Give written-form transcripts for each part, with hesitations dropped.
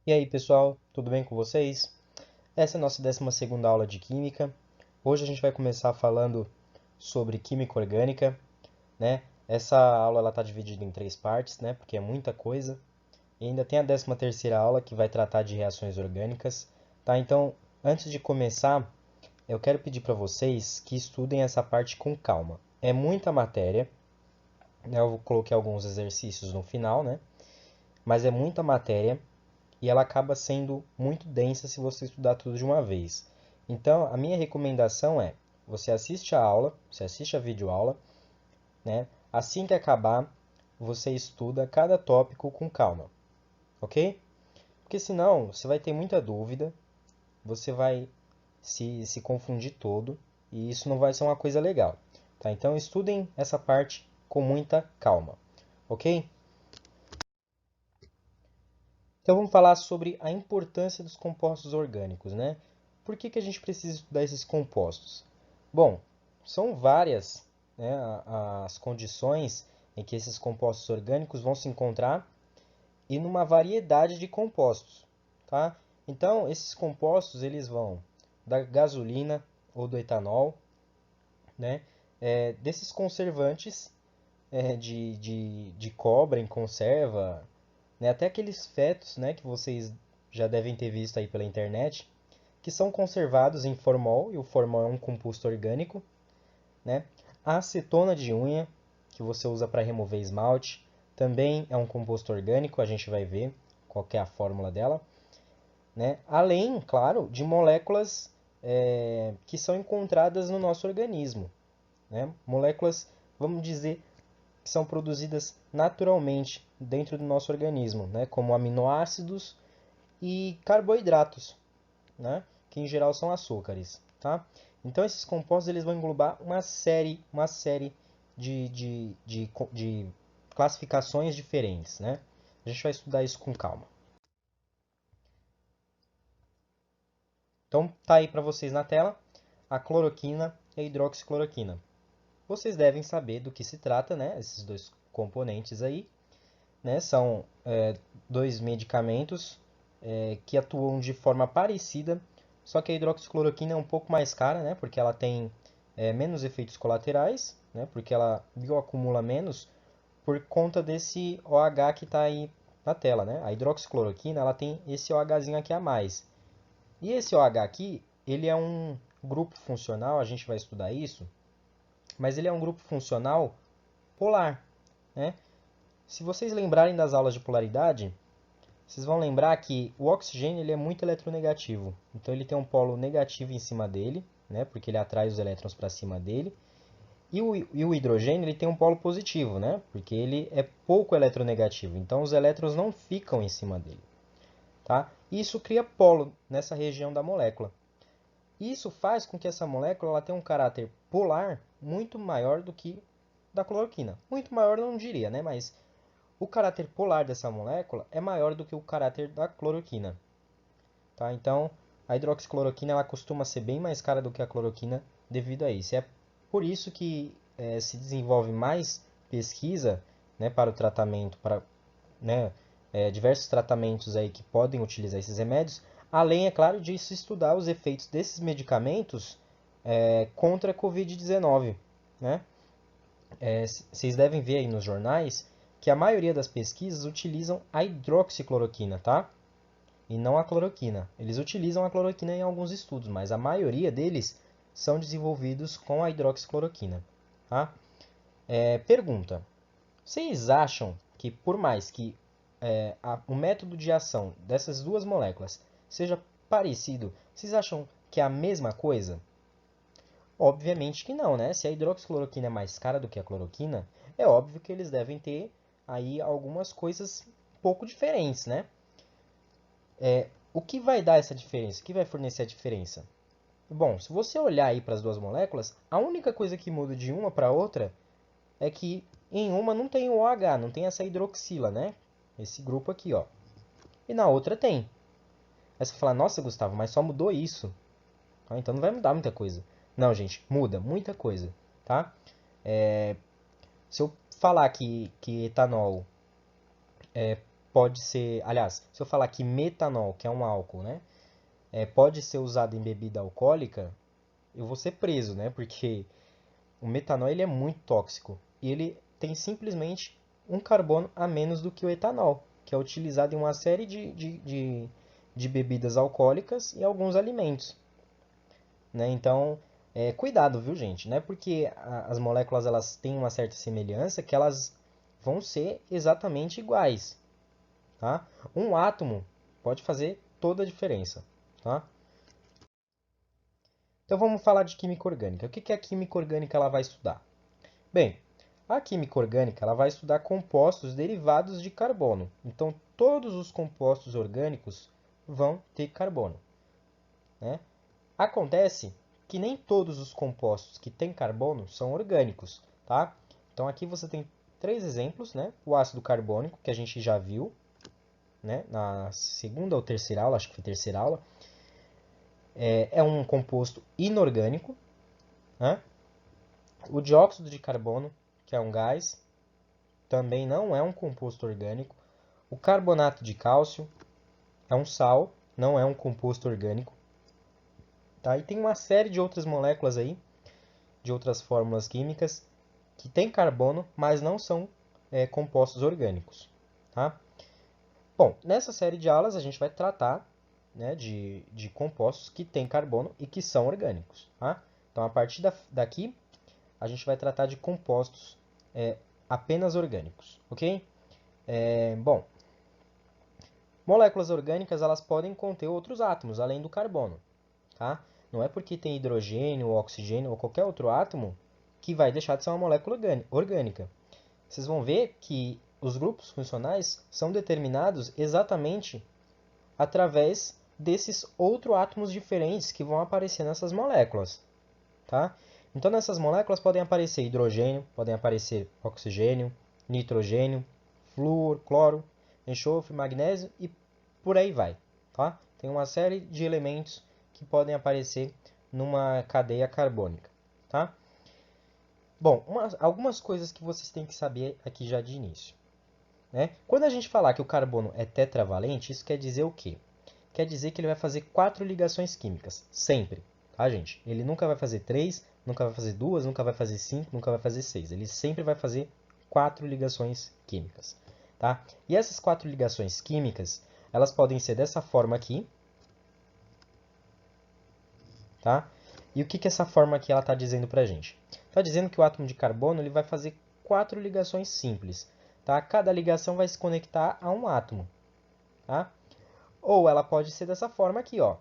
E aí, pessoal, tudo bem com vocês? Essa é a nossa 12ª aula de Química. Hoje a gente vai começar falando sobre Química Orgânica, né? Essa aula está dividida em 3 partes, né? Porque é muita coisa. E ainda tem a 13ª aula que vai tratar de reações orgânicas, tá? Então, antes de começar, eu quero pedir para vocês que estudem essa parte com calma. É muita matéria, né? Eu coloquei alguns exercícios no final, né? Mas é muita matéria e ela acaba sendo muito densa se você estudar tudo de uma vez. Então, a minha recomendação é: você assiste a aula, você assiste a videoaula, né? Assim que acabar, você estuda cada tópico com calma, ok? Porque senão você vai ter muita dúvida, você vai se confundir todo e isso não vai ser uma coisa legal, tá? Então, estudem essa parte com muita calma, ok? Então vamos falar sobre a importância dos compostos orgânicos, né? Por que a gente precisa estudar esses compostos? Bom, são várias, né, as condições em que esses compostos orgânicos vão se encontrar e numa variedade de compostos, tá? Então, esses compostos eles vão da gasolina ou do etanol, né? Desses conservantes de cobre em conserva, né? Até aqueles fetos, né, que vocês já devem ter visto aí pela internet, que são conservados em formol, e o formol é um composto orgânico, né? A acetona de unha, que você usa para remover esmalte, também é um composto orgânico, a gente vai ver qual que é a fórmula dela, né? Além, claro, de moléculas que são encontradas no nosso organismo, né? Moléculas, vamos dizer, que são produzidas naturalmente dentro do nosso organismo, né? Como aminoácidos e carboidratos, né? Que em geral são açúcares, tá? Então esses compostos eles vão englobar uma série de classificações diferentes, né? A gente vai estudar isso com calma. Então tá aí para vocês na tela a cloroquina e a hidroxicloroquina. Vocês devem saber do que se trata, né? Esses dois componentes aí, né? São dois medicamentos que atuam de forma parecida, só que a hidroxicloroquina é um pouco mais cara, né? Porque ela tem menos efeitos colaterais, né? Porque ela bioacumula menos por conta desse OH que está aí na tela, né? A hidroxicloroquina ela tem esse OHzinho aqui a mais. E esse OH aqui, ele é um grupo funcional, a gente vai estudar isso, mas ele é um grupo funcional polar, né? Se vocês lembrarem das aulas de polaridade, vocês vão lembrar que o oxigênio ele é muito eletronegativo. Então ele tem um polo negativo em cima dele, né, porque ele atrai os elétrons para cima dele. E o hidrogênio ele tem um polo positivo, né, porque ele é pouco eletronegativo. Então os elétrons não ficam em cima dele. Tá? E isso cria polo nessa região da molécula. Isso faz com que essa molécula ela tenha um caráter polar muito maior do que da cloroquina. Muito maior eu não diria, né, mas o caráter polar dessa molécula é maior do que o caráter da cloroquina. Tá? Então, a hidroxicloroquina ela costuma ser bem mais cara do que a cloroquina devido a isso. É por isso que se desenvolve mais pesquisa, né, para o tratamento, para, né, diversos tratamentos aí que podem utilizar esses remédios, além, é claro, de se estudar os efeitos desses medicamentos contra a Covid-19. Né? Vocês devem ver aí nos jornais que a maioria das pesquisas utilizam a hidroxicloroquina, tá? E não a cloroquina. Eles utilizam a cloroquina em alguns estudos, mas a maioria deles são desenvolvidos com a hidroxicloroquina, tá? Pergunta: vocês acham que por mais que o método de ação dessas duas moléculas seja parecido, vocês acham que é a mesma coisa? Obviamente que não, né? Se a hidroxicloroquina é mais cara do que a cloroquina, é óbvio que eles devem ter aí algumas coisas pouco diferentes, né? O que vai dar essa diferença? O que vai fornecer a diferença? Bom, se você olhar aí para as duas moléculas, a única coisa que muda de uma para outra é que em uma não tem o OH, não tem essa hidroxila, né? Esse grupo aqui, ó. E na outra tem. Aí você fala, nossa, Gustavo, mas só mudou isso. Ah, então não vai mudar muita coisa. Não, gente, muda muita coisa, tá? Se eu falar que etanol pode ser, aliás, se eu falar que metanol, que é um álcool, né, pode ser usado em bebida alcoólica, eu vou ser preso, né, porque o metanol ele é muito tóxico e ele tem simplesmente um carbono a menos do que o etanol, que é utilizado em uma série de bebidas alcoólicas e alguns alimentos, né? Então, cuidado, viu, gente? Não é porque as moléculas elas têm uma certa semelhança que elas vão ser exatamente iguais, tá? Um átomo pode fazer toda a diferença, tá? Então vamos falar de química orgânica. O que a química orgânica ela vai estudar? Bem, a química orgânica ela vai estudar compostos derivados de carbono. Então, todos os compostos orgânicos vão ter carbono, né? Acontece que nem todos os compostos que têm carbono são orgânicos, tá? Então, aqui você tem três exemplos, né? O ácido carbônico, que a gente já viu, né? Na segunda ou terceira aula, acho que foi terceira aula. É um composto inorgânico, né? O dióxido de carbono, que é um gás, também não é um composto orgânico. O carbonato de cálcio é um sal, não é um composto orgânico. Tá? E tem uma série de outras moléculas aí, de outras fórmulas químicas, que têm carbono, mas não são compostos orgânicos. Tá? Bom, nessa série de aulas a gente vai tratar, né, de compostos que têm carbono e que são orgânicos. Tá? Então, a partir daqui, a gente vai tratar de compostos apenas orgânicos, ok? Bom, moléculas orgânicas elas podem conter outros átomos, além do carbono. Tá? Não é porque tem hidrogênio, oxigênio ou qualquer outro átomo que vai deixar de ser uma molécula orgânica. Vocês vão ver que os grupos funcionais são determinados exatamente através desses outros átomos diferentes que vão aparecer nessas moléculas. Tá? Então, nessas moléculas podem aparecer hidrogênio, podem aparecer oxigênio, nitrogênio, flúor, cloro, enxofre, magnésio e por aí vai. Tá? Tem uma série de elementos que podem aparecer numa cadeia carbônica. Tá? Bom, algumas coisas que vocês têm que saber aqui já de início. Né? Quando a gente falar que o carbono é tetravalente, isso quer dizer o quê? Quer dizer que ele vai fazer 4 ligações químicas, sempre, tá, gente? Ele nunca vai fazer 3, nunca vai fazer 2, nunca vai fazer 5, nunca vai fazer 6. Ele sempre vai fazer 4 ligações químicas, tá? E essas 4 ligações químicas, elas podem ser dessa forma aqui, tá? E o que essa forma aqui ela está dizendo para a gente? Está dizendo que o átomo de carbono ele vai fazer 4 ligações simples, tá? Cada ligação vai se conectar a um átomo, tá? Ou ela pode ser dessa forma aqui, ó.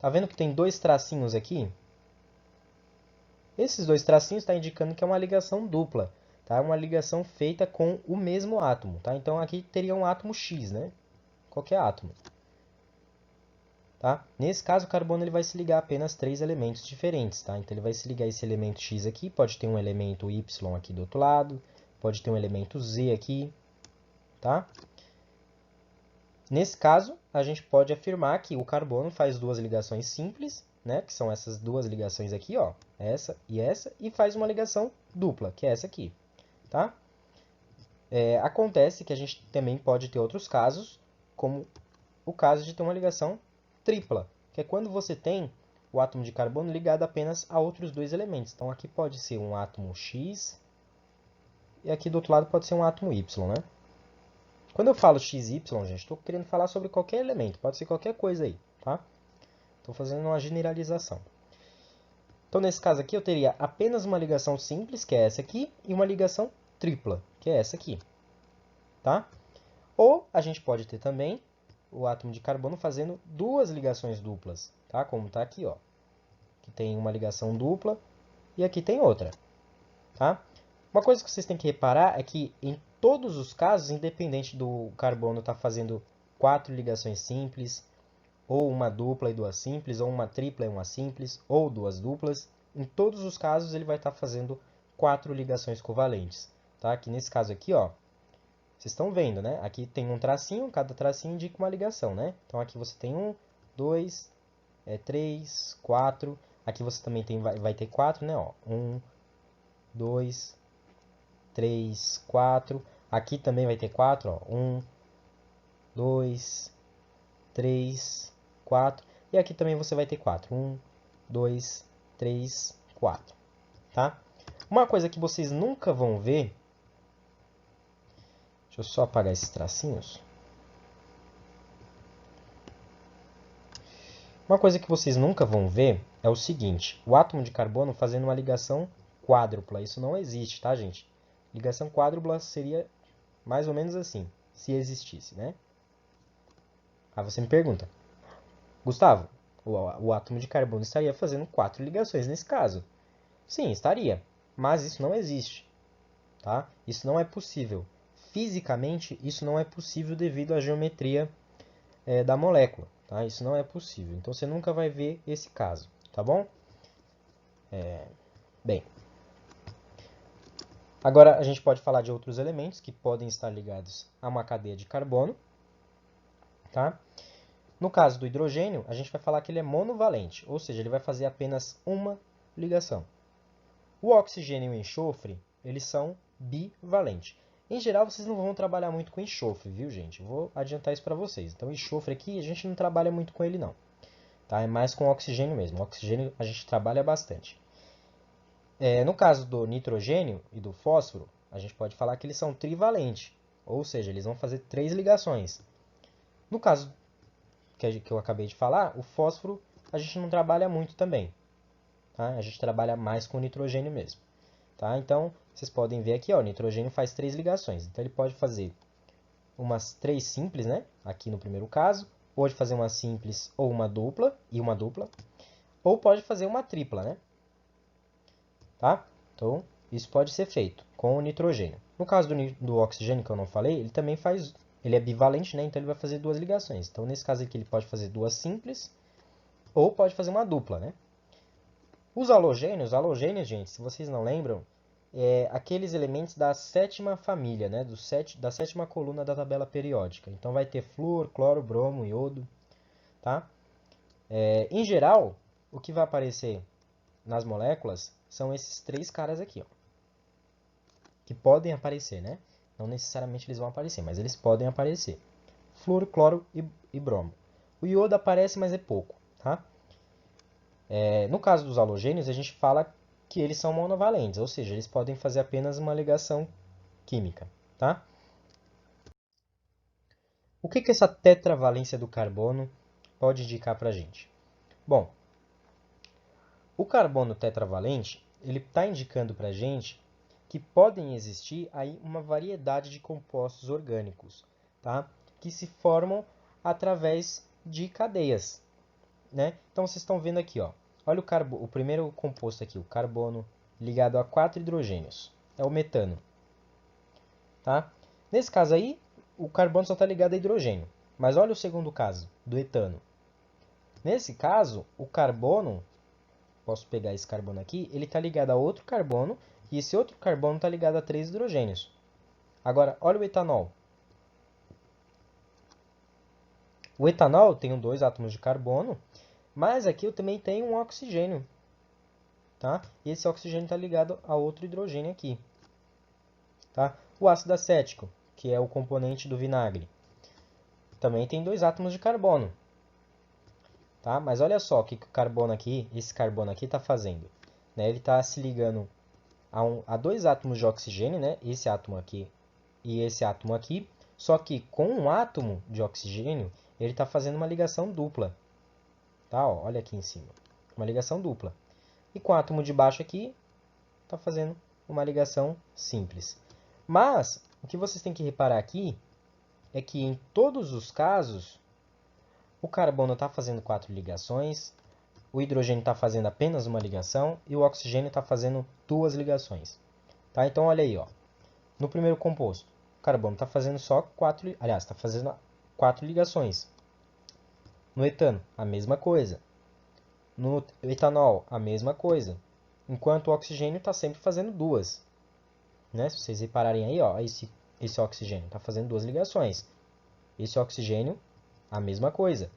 Tá vendo que tem dois tracinhos aqui? Esses dois tracinhos estão indicando que é uma ligação dupla, tá? Uma ligação feita com o mesmo átomo, tá? Então aqui teria um átomo X, né? Qualquer átomo, tá? Nesse caso, o carbono ele vai se ligar a apenas 3 elementos diferentes, tá? Então ele vai se ligar a esse elemento X aqui, pode ter um elemento Y aqui do outro lado, pode ter um elemento Z aqui, tá? Nesse caso, a gente pode afirmar que o carbono faz duas ligações simples, né, que são essas duas ligações aqui, ó, essa, e faz uma ligação dupla, que é essa aqui, tá? Acontece que a gente também pode ter outros casos, como o caso de ter uma ligação tripla, que é quando você tem o átomo de carbono ligado apenas a outros dois elementos. Então, aqui pode ser um átomo X, e aqui do outro lado pode ser um átomo Y, né? Quando eu falo XY, gente, estou querendo falar sobre qualquer elemento, pode ser qualquer coisa aí, tá? Estou fazendo uma generalização. Então, nesse caso aqui, eu teria apenas uma ligação simples, que é essa aqui, e uma ligação tripla, que é essa aqui, tá? Ou a gente pode ter também o átomo de carbono fazendo duas ligações duplas, tá? Como está aqui, ó. Que tem uma ligação dupla e aqui tem outra, tá? Uma coisa que vocês têm que reparar é que em todos os casos, independente do carbono estar fazendo 4 ligações simples, ou uma dupla e duas simples, ou uma tripla e uma simples, ou duas duplas, em todos os casos ele vai estar fazendo 4 ligações covalentes. Tá? Que nesse caso aqui, ó, vocês estão vendo, né? Aqui tem um tracinho, cada tracinho indica uma ligação, né? Então aqui você tem 1, 2, 3, 4. Aqui você também tem, vai ter 4, né? Ó, 1, 2, 3, 4. Aqui também vai ter 4, ó. 1, 2, 3, 4. E aqui também você vai ter 4. 1, 2, 3, 4. Tá? Uma coisa que vocês nunca vão ver... Deixa eu só apagar esses tracinhos. Uma coisa que vocês nunca vão ver é o seguinte. O átomo de carbono fazendo uma ligação quádrupla. Isso não existe, tá, gente? Ligação quádrupla seria mais ou menos assim, se existisse, né? Aí você me pergunta, Gustavo, o átomo de carbono estaria fazendo 4 ligações nesse caso? Sim, estaria, mas isso não existe, tá? Isso não é possível. Fisicamente, isso não é possível devido à geometria da molécula, tá? Isso não é possível. Então, você nunca vai ver esse caso, tá bom? Bem, agora a gente pode falar de outros elementos que podem estar ligados a uma cadeia de carbono, tá? No caso do hidrogênio, a gente vai falar que ele é monovalente, ou seja, ele vai fazer apenas uma ligação. O oxigênio e o enxofre, eles são bivalentes. Em geral, vocês não vão trabalhar muito com enxofre, viu, gente? Vou adiantar isso para vocês. Então, enxofre aqui, a gente não trabalha muito com ele, não. Tá? É mais com oxigênio mesmo. O oxigênio a gente trabalha bastante. No caso do nitrogênio e do fósforo, a gente pode falar que eles são trivalentes, ou seja, eles vão fazer 3 ligações. No caso que eu acabei de falar, o fósforo a gente não trabalha muito também. Tá? A gente trabalha mais com o nitrogênio mesmo. Tá? Então, vocês podem ver aqui, ó, o nitrogênio faz 3 ligações. Então, ele pode fazer umas 3 simples, né? Aqui no primeiro caso. Pode fazer uma simples ou uma dupla, ou pode fazer uma tripla, né? Tá? Então, isso pode ser feito com o nitrogênio. No caso do oxigênio, que eu não falei, ele também faz... Ele é bivalente, né? Então, ele vai fazer 2 ligações. Então, nesse caso aqui, ele pode fazer 2 simples ou pode fazer uma dupla, né? Os halogênios, gente, se vocês não lembram, aqueles elementos da sétima família, né? Da sétima coluna da tabela periódica. Então, vai ter flúor, cloro, bromo, iodo, tá? Em geral, o que vai aparecer nas moléculas são esses 3 caras aqui, ó, que podem aparecer, né? Não necessariamente eles vão aparecer, mas eles podem aparecer. Flúor, cloro e bromo. O iodo aparece, mas é pouco, tá? No caso dos halogênios, a gente fala que eles são monovalentes, ou seja, eles podem fazer apenas uma ligação química, tá? O que essa tetravalência do carbono pode indicar para a gente? Bom, o carbono tetravalente ele está indicando para a gente que podem existir aí uma variedade de compostos orgânicos, tá? Que se formam através de cadeias, né? Então vocês estão vendo aqui, ó. Olha o primeiro composto aqui, o carbono ligado a 4 hidrogênios. É o metano, tá? Nesse caso aí, o carbono só está ligado a hidrogênio. Mas olha o segundo caso, do etano. Nesse caso, o carbono, posso pegar esse carbono aqui, ele está ligado a outro carbono e esse outro carbono está ligado a 3 hidrogênios. Agora, olha o etanol. O etanol tem 2 átomos de carbono, mas aqui eu também tenho um oxigênio. Tá? E esse oxigênio está ligado a outro hidrogênio aqui. Tá? O ácido acético, que é o componente do vinagre, também tem 2 átomos de carbono. Tá? Mas olha só o que o carbono aqui, esse carbono aqui está fazendo. Né? Ele está se ligando a 2 átomos de oxigênio, né? Esse átomo aqui e esse átomo aqui. Só que com um átomo de oxigênio, ele está fazendo uma ligação dupla. Tá? Ó, olha aqui em cima. Uma ligação dupla. E com o átomo de baixo aqui, está fazendo uma ligação simples. Mas, o que vocês têm que reparar aqui é que em todos os casos, o carbono está fazendo 4 ligações, o hidrogênio está fazendo apenas uma ligação e o oxigênio está fazendo 2 ligações. Tá? Então, olha aí, ó. No primeiro composto, o carbono está fazendo só 4, aliás, está fazendo 4 ligações. No etano, a mesma coisa. No etanol, a mesma coisa. Enquanto o oxigênio está sempre fazendo 2. Né? Se vocês repararem aí, ó, esse oxigênio está fazendo 2 ligações. Esse oxigênio, a mesma coisa.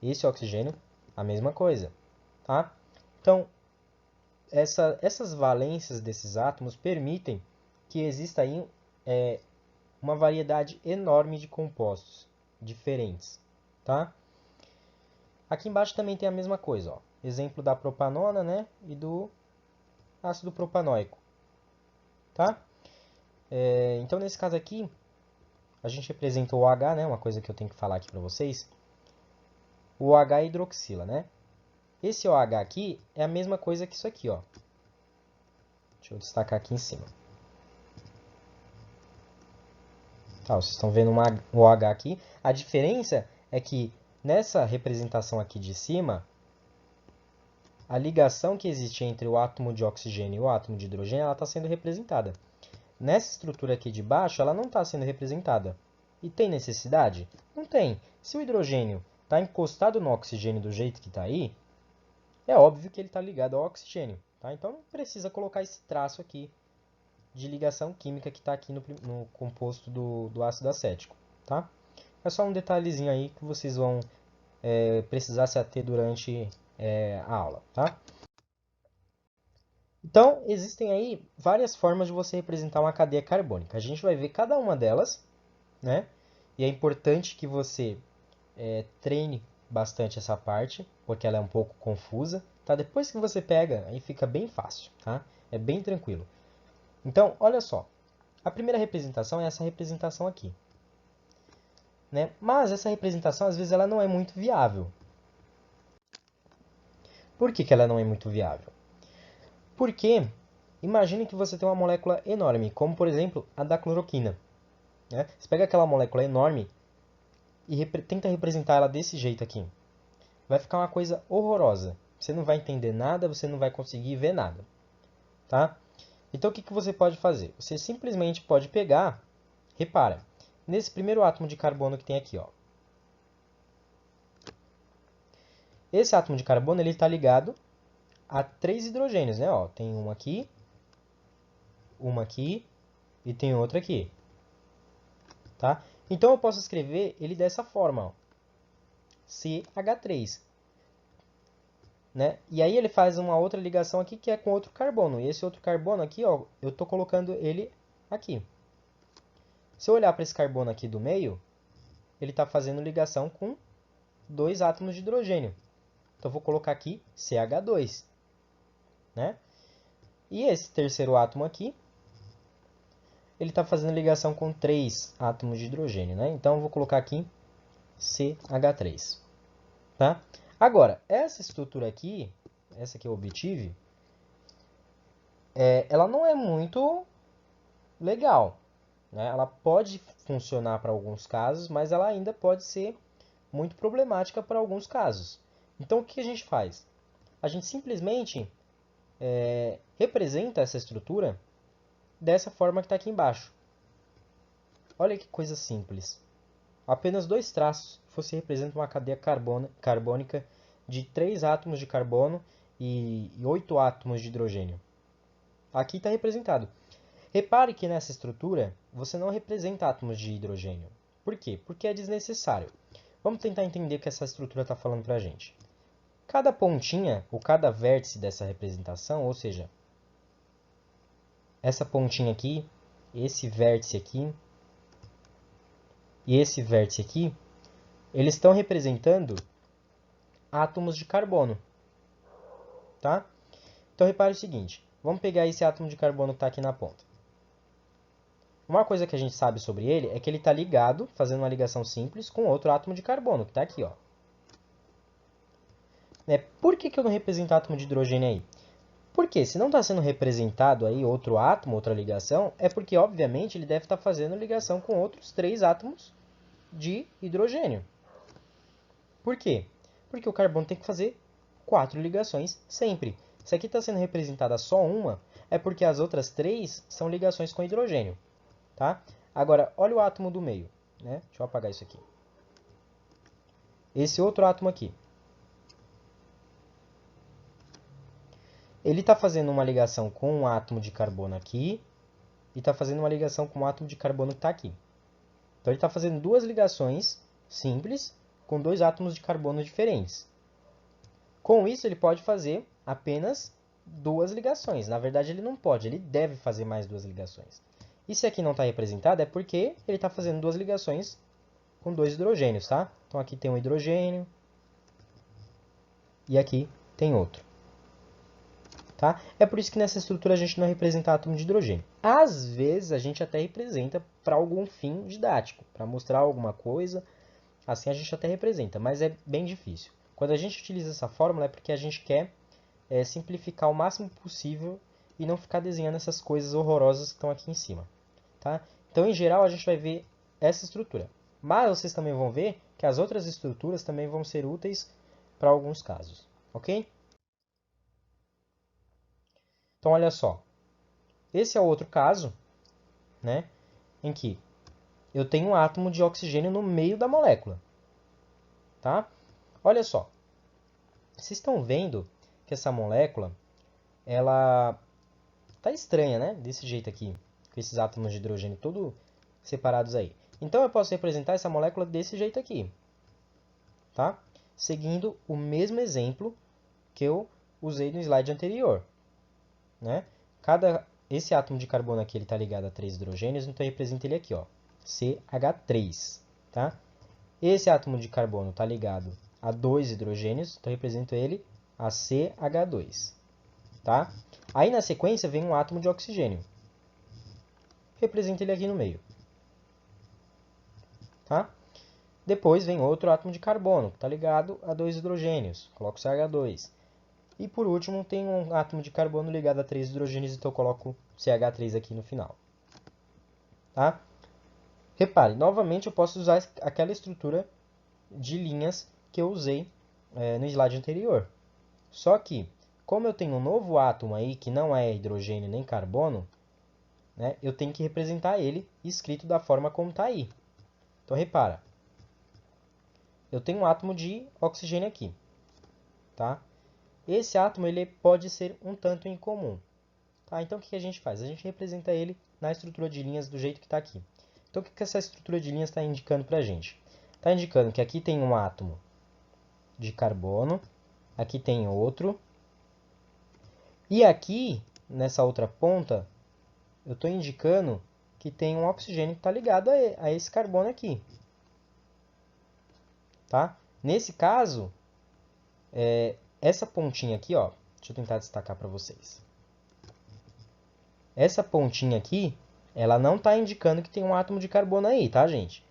Esse oxigênio, a mesma coisa. Tá? Então, essas valências desses átomos permitem que exista aí uma variedade enorme de compostos diferentes, tá? Aqui embaixo também tem a mesma coisa, ó. Exemplo da propanona, né? E do ácido propanóico, tá? Então, nesse caso aqui, a gente representa o OH, né? Uma coisa que eu tenho que falar aqui para vocês. O OH é hidroxila, né? Esse OH aqui é a mesma coisa que isso aqui, ó. Deixa eu destacar aqui em cima. Tá, vocês estão vendo o OH aqui. A diferença é que nessa representação aqui de cima, a ligação que existe entre o átomo de oxigênio e o átomo de hidrogênio, ela está sendo representada. Nessa estrutura aqui de baixo, ela não está sendo representada. E tem necessidade? Não tem. Se o hidrogênio está encostado no oxigênio do jeito que está aí, é óbvio que ele está ligado ao oxigênio. Tá? Então não precisa colocar esse traço aqui de ligação química que está aqui no composto do ácido acético. Tá? É só um detalhezinho aí que vocês vão precisar se ater durante a aula. Tá? Então, existem aí várias formas de você representar uma cadeia carbônica. A gente vai ver cada uma delas, né? E é importante que você treine bastante essa parte, porque ela é um pouco confusa, tá? Depois que você pega, aí fica bem fácil, tá? É bem tranquilo. Então, olha só. A primeira representação é essa representação aqui, né? Mas essa representação, às vezes, ela não é muito viável. Por que que ela não é muito viável? Porque, imagine que você tem uma molécula enorme, como, por exemplo, a da cloroquina, né? Você pega aquela molécula enorme e tenta representar ela desse jeito aqui. Vai ficar uma coisa horrorosa. Você não vai entender nada, você não vai conseguir ver nada. Tá? Então o que que você pode fazer? Você simplesmente pode pegar, repara, nesse primeiro átomo de carbono que tem aqui, ó. Esse átomo de carbono ele está ligado a 3 hidrogênios, né? Ó, tem uma aqui e tem outra aqui. Tá? Então eu posso escrever ele dessa forma, ó. CH3. Né? E aí ele faz uma outra ligação aqui que é com outro carbono. E esse outro carbono aqui, ó, eu estou colocando ele aqui. Se eu olhar para esse carbono aqui do meio, ele está fazendo ligação com 2 átomos de hidrogênio. Então eu vou colocar aqui CH2. Né? E esse terceiro átomo aqui, ele está fazendo ligação com 3 átomos de hidrogênio. Né? Então eu vou colocar aqui CH3. Tá? Agora, essa estrutura aqui, essa que eu obtive, ela não é muito legal. Né? Ela pode funcionar para alguns casos, mas ela ainda pode ser muito problemática para alguns casos. Então, o que a gente faz? A gente simplesmente representa essa estrutura dessa forma que está aqui embaixo. Olha que coisa simples. Apenas 2 traços você representa uma cadeia carbônica de 3 átomos de carbono e 8 átomos de hidrogênio. Aqui está representado. Repare que nessa estrutura você não representa átomos de hidrogênio. Por quê? Porque é desnecessário. Vamos tentar entender o que essa estrutura está falando para a gente. Cada pontinha, ou cada vértice dessa representação, ou seja, essa pontinha aqui, esse vértice aqui e esse vértice aqui, eles estão representando átomos de carbono. Tá? Então repare o seguinte, vamos pegar esse átomo de carbono que está aqui na ponta. Uma coisa que a gente sabe sobre ele é que ele está ligado, fazendo uma ligação simples, com outro átomo de carbono, que está aqui. Ó. Por que eu não represento átomo de hidrogênio aí? Porque se não está sendo representado aí outro átomo, outra ligação, é porque, obviamente, ele deve estar fazendo ligação com outros 3 átomos de hidrogênio. Por quê? Porque o carbono tem que fazer 4 ligações sempre. Se aqui está sendo representada só uma, é porque as outras 3 são ligações com hidrogênio. Tá? Agora, olha o átomo do meio. Né? Deixa eu apagar isso aqui. Esse outro átomo aqui. Ele está fazendo uma ligação com um átomo de carbono aqui e está fazendo uma ligação com um átomo de carbono que está aqui. Então, ele está fazendo 2 ligações simples com 2 átomos de carbono diferentes. Com isso, ele pode fazer apenas 2 ligações. Na verdade, ele não pode, ele deve fazer mais 2 ligações. E se aqui não está representado, é porque ele está fazendo duas ligações com dois hidrogênios, tá? Então aqui tem um hidrogênio e aqui tem outro. Tá? É por isso que nessa estrutura a gente não representa átomo de hidrogênio. Às vezes a gente até representa para algum fim didático, para mostrar alguma coisa, assim a gente até representa, mas é bem difícil. Quando a gente utiliza essa fórmula é porque a gente quer simplificar o máximo possível e não ficar desenhando essas coisas horrorosas que estão aqui em cima. Tá? Então, em geral, a gente vai ver essa estrutura. Mas vocês também vão ver que as outras estruturas também vão ser úteis para alguns casos. Ok? Então, olha só. Esse é outro caso, né, em que eu tenho um átomo de oxigênio no meio da molécula. Tá? Olha só. Vocês estão vendo que essa molécula ela tá estranha, né? Desse jeito aqui, com esses átomos de hidrogênio todos separados aí. Então eu posso representar essa molécula desse jeito aqui, tá? Seguindo o mesmo exemplo que eu usei no slide anterior, né? Esse átomo de carbono aqui ele está ligado a 3 hidrogênios, então eu represento ele aqui, ó, CH3, tá? Esse átomo de carbono está ligado a 2 hidrogênios, então eu represento ele a CH2, tá? Aí na sequência vem um átomo de oxigênio, represento ele aqui no meio, tá? Depois vem outro átomo de carbono, que está ligado a 2 hidrogênios, coloco CH2. E por último tem um átomo de carbono ligado a 3 hidrogênios, então eu coloco CH3 aqui no final. Tá? Repare, novamente eu posso usar aquela estrutura de linhas que eu usei no slide anterior. Só que, como eu tenho um novo átomo aí que não é hidrogênio nem carbono, né, eu tenho que representar ele escrito da forma como está aí. Então repara, eu tenho um átomo de oxigênio aqui. Tá? Esse átomo ele pode ser um tanto incomum. Tá? Então o que a gente faz? A gente representa ele na estrutura de linhas do jeito que está aqui. Então o que essa estrutura de linhas está indicando para a gente? Está indicando que aqui tem um átomo de carbono, aqui tem outro, e aqui, nessa outra ponta, eu estou indicando que tem um oxigênio que está ligado a esse carbono aqui. Tá? Nesse caso, essa pontinha aqui, ó, deixa eu tentar destacar para vocês. Essa pontinha aqui, ela não está indicando que tem um átomo de carbono aí, tá, gente?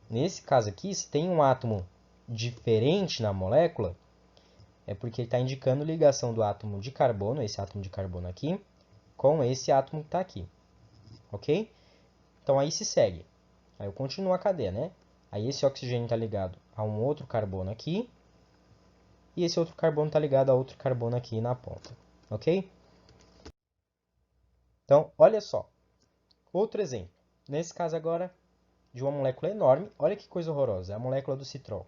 Nesse caso aqui, se tem um átomo diferente na molécula, é porque ele está indicando ligação do átomo de carbono, esse átomo de carbono aqui, com esse átomo que está aqui. Ok? Então aí se segue. Aí eu continuo a cadeia, né? Aí esse oxigênio está ligado a um outro carbono aqui, e esse outro carbono está ligado a outro carbono aqui na ponta. Ok? Então, olha só. Outro exemplo. Nesse caso agora, de uma molécula enorme. Olha que coisa horrorosa. É a molécula do citrol.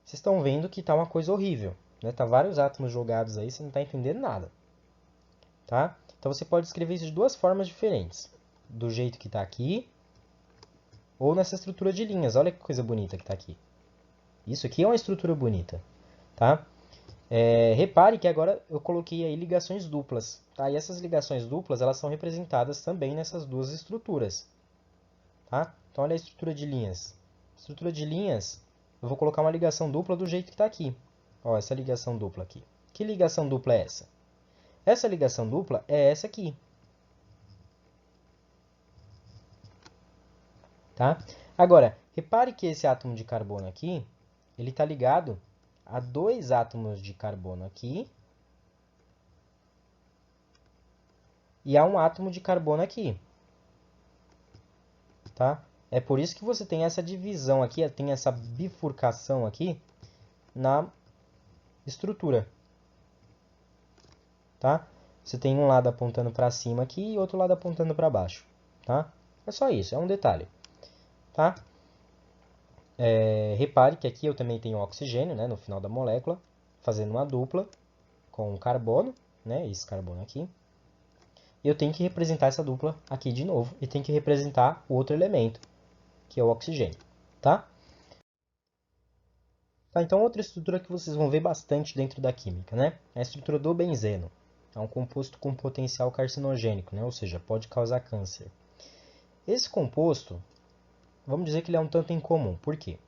Vocês estão vendo que está uma coisa horrível. Né? Tá vários átomos jogados aí, você não está entendendo nada. Tá? Então você pode escrever isso de duas formas diferentes. Do jeito que está aqui, ou nessa estrutura de linhas. Olha que coisa bonita que está aqui. Isso aqui é uma estrutura bonita. Tá? Repare que agora eu coloquei aí ligações duplas. Tá? E essas ligações duplas elas são representadas também nessas duas estruturas. Tá? Então olha a estrutura de linhas. Estrutura de linhas, eu vou colocar uma ligação dupla do jeito que está aqui. Ó, essa ligação dupla aqui. Que ligação dupla é essa? Essa ligação dupla é essa aqui. Tá? Agora, repare que esse átomo de carbono aqui, ele está ligado a dois átomos de carbono aqui e a um átomo de carbono aqui. Tá? É por isso que você tem essa divisão aqui, tem essa bifurcação aqui na estrutura. Tá? Você tem um lado apontando para cima aqui e outro lado apontando para baixo. Tá? É só isso, é um detalhe. Tá? Repare que aqui eu também tenho oxigênio, né, no final da molécula, fazendo uma dupla com o carbono, né, esse carbono aqui. E eu tenho que representar essa dupla aqui de novo e tenho que representar o outro elemento, que é o oxigênio. Tá? Tá, então outra estrutura que vocês vão ver bastante dentro da química, né, é a estrutura do benzeno. É um composto com potencial carcinogênico, né? Ou seja, pode causar câncer. Esse composto, vamos dizer que ele é um tanto incomum. Por quê?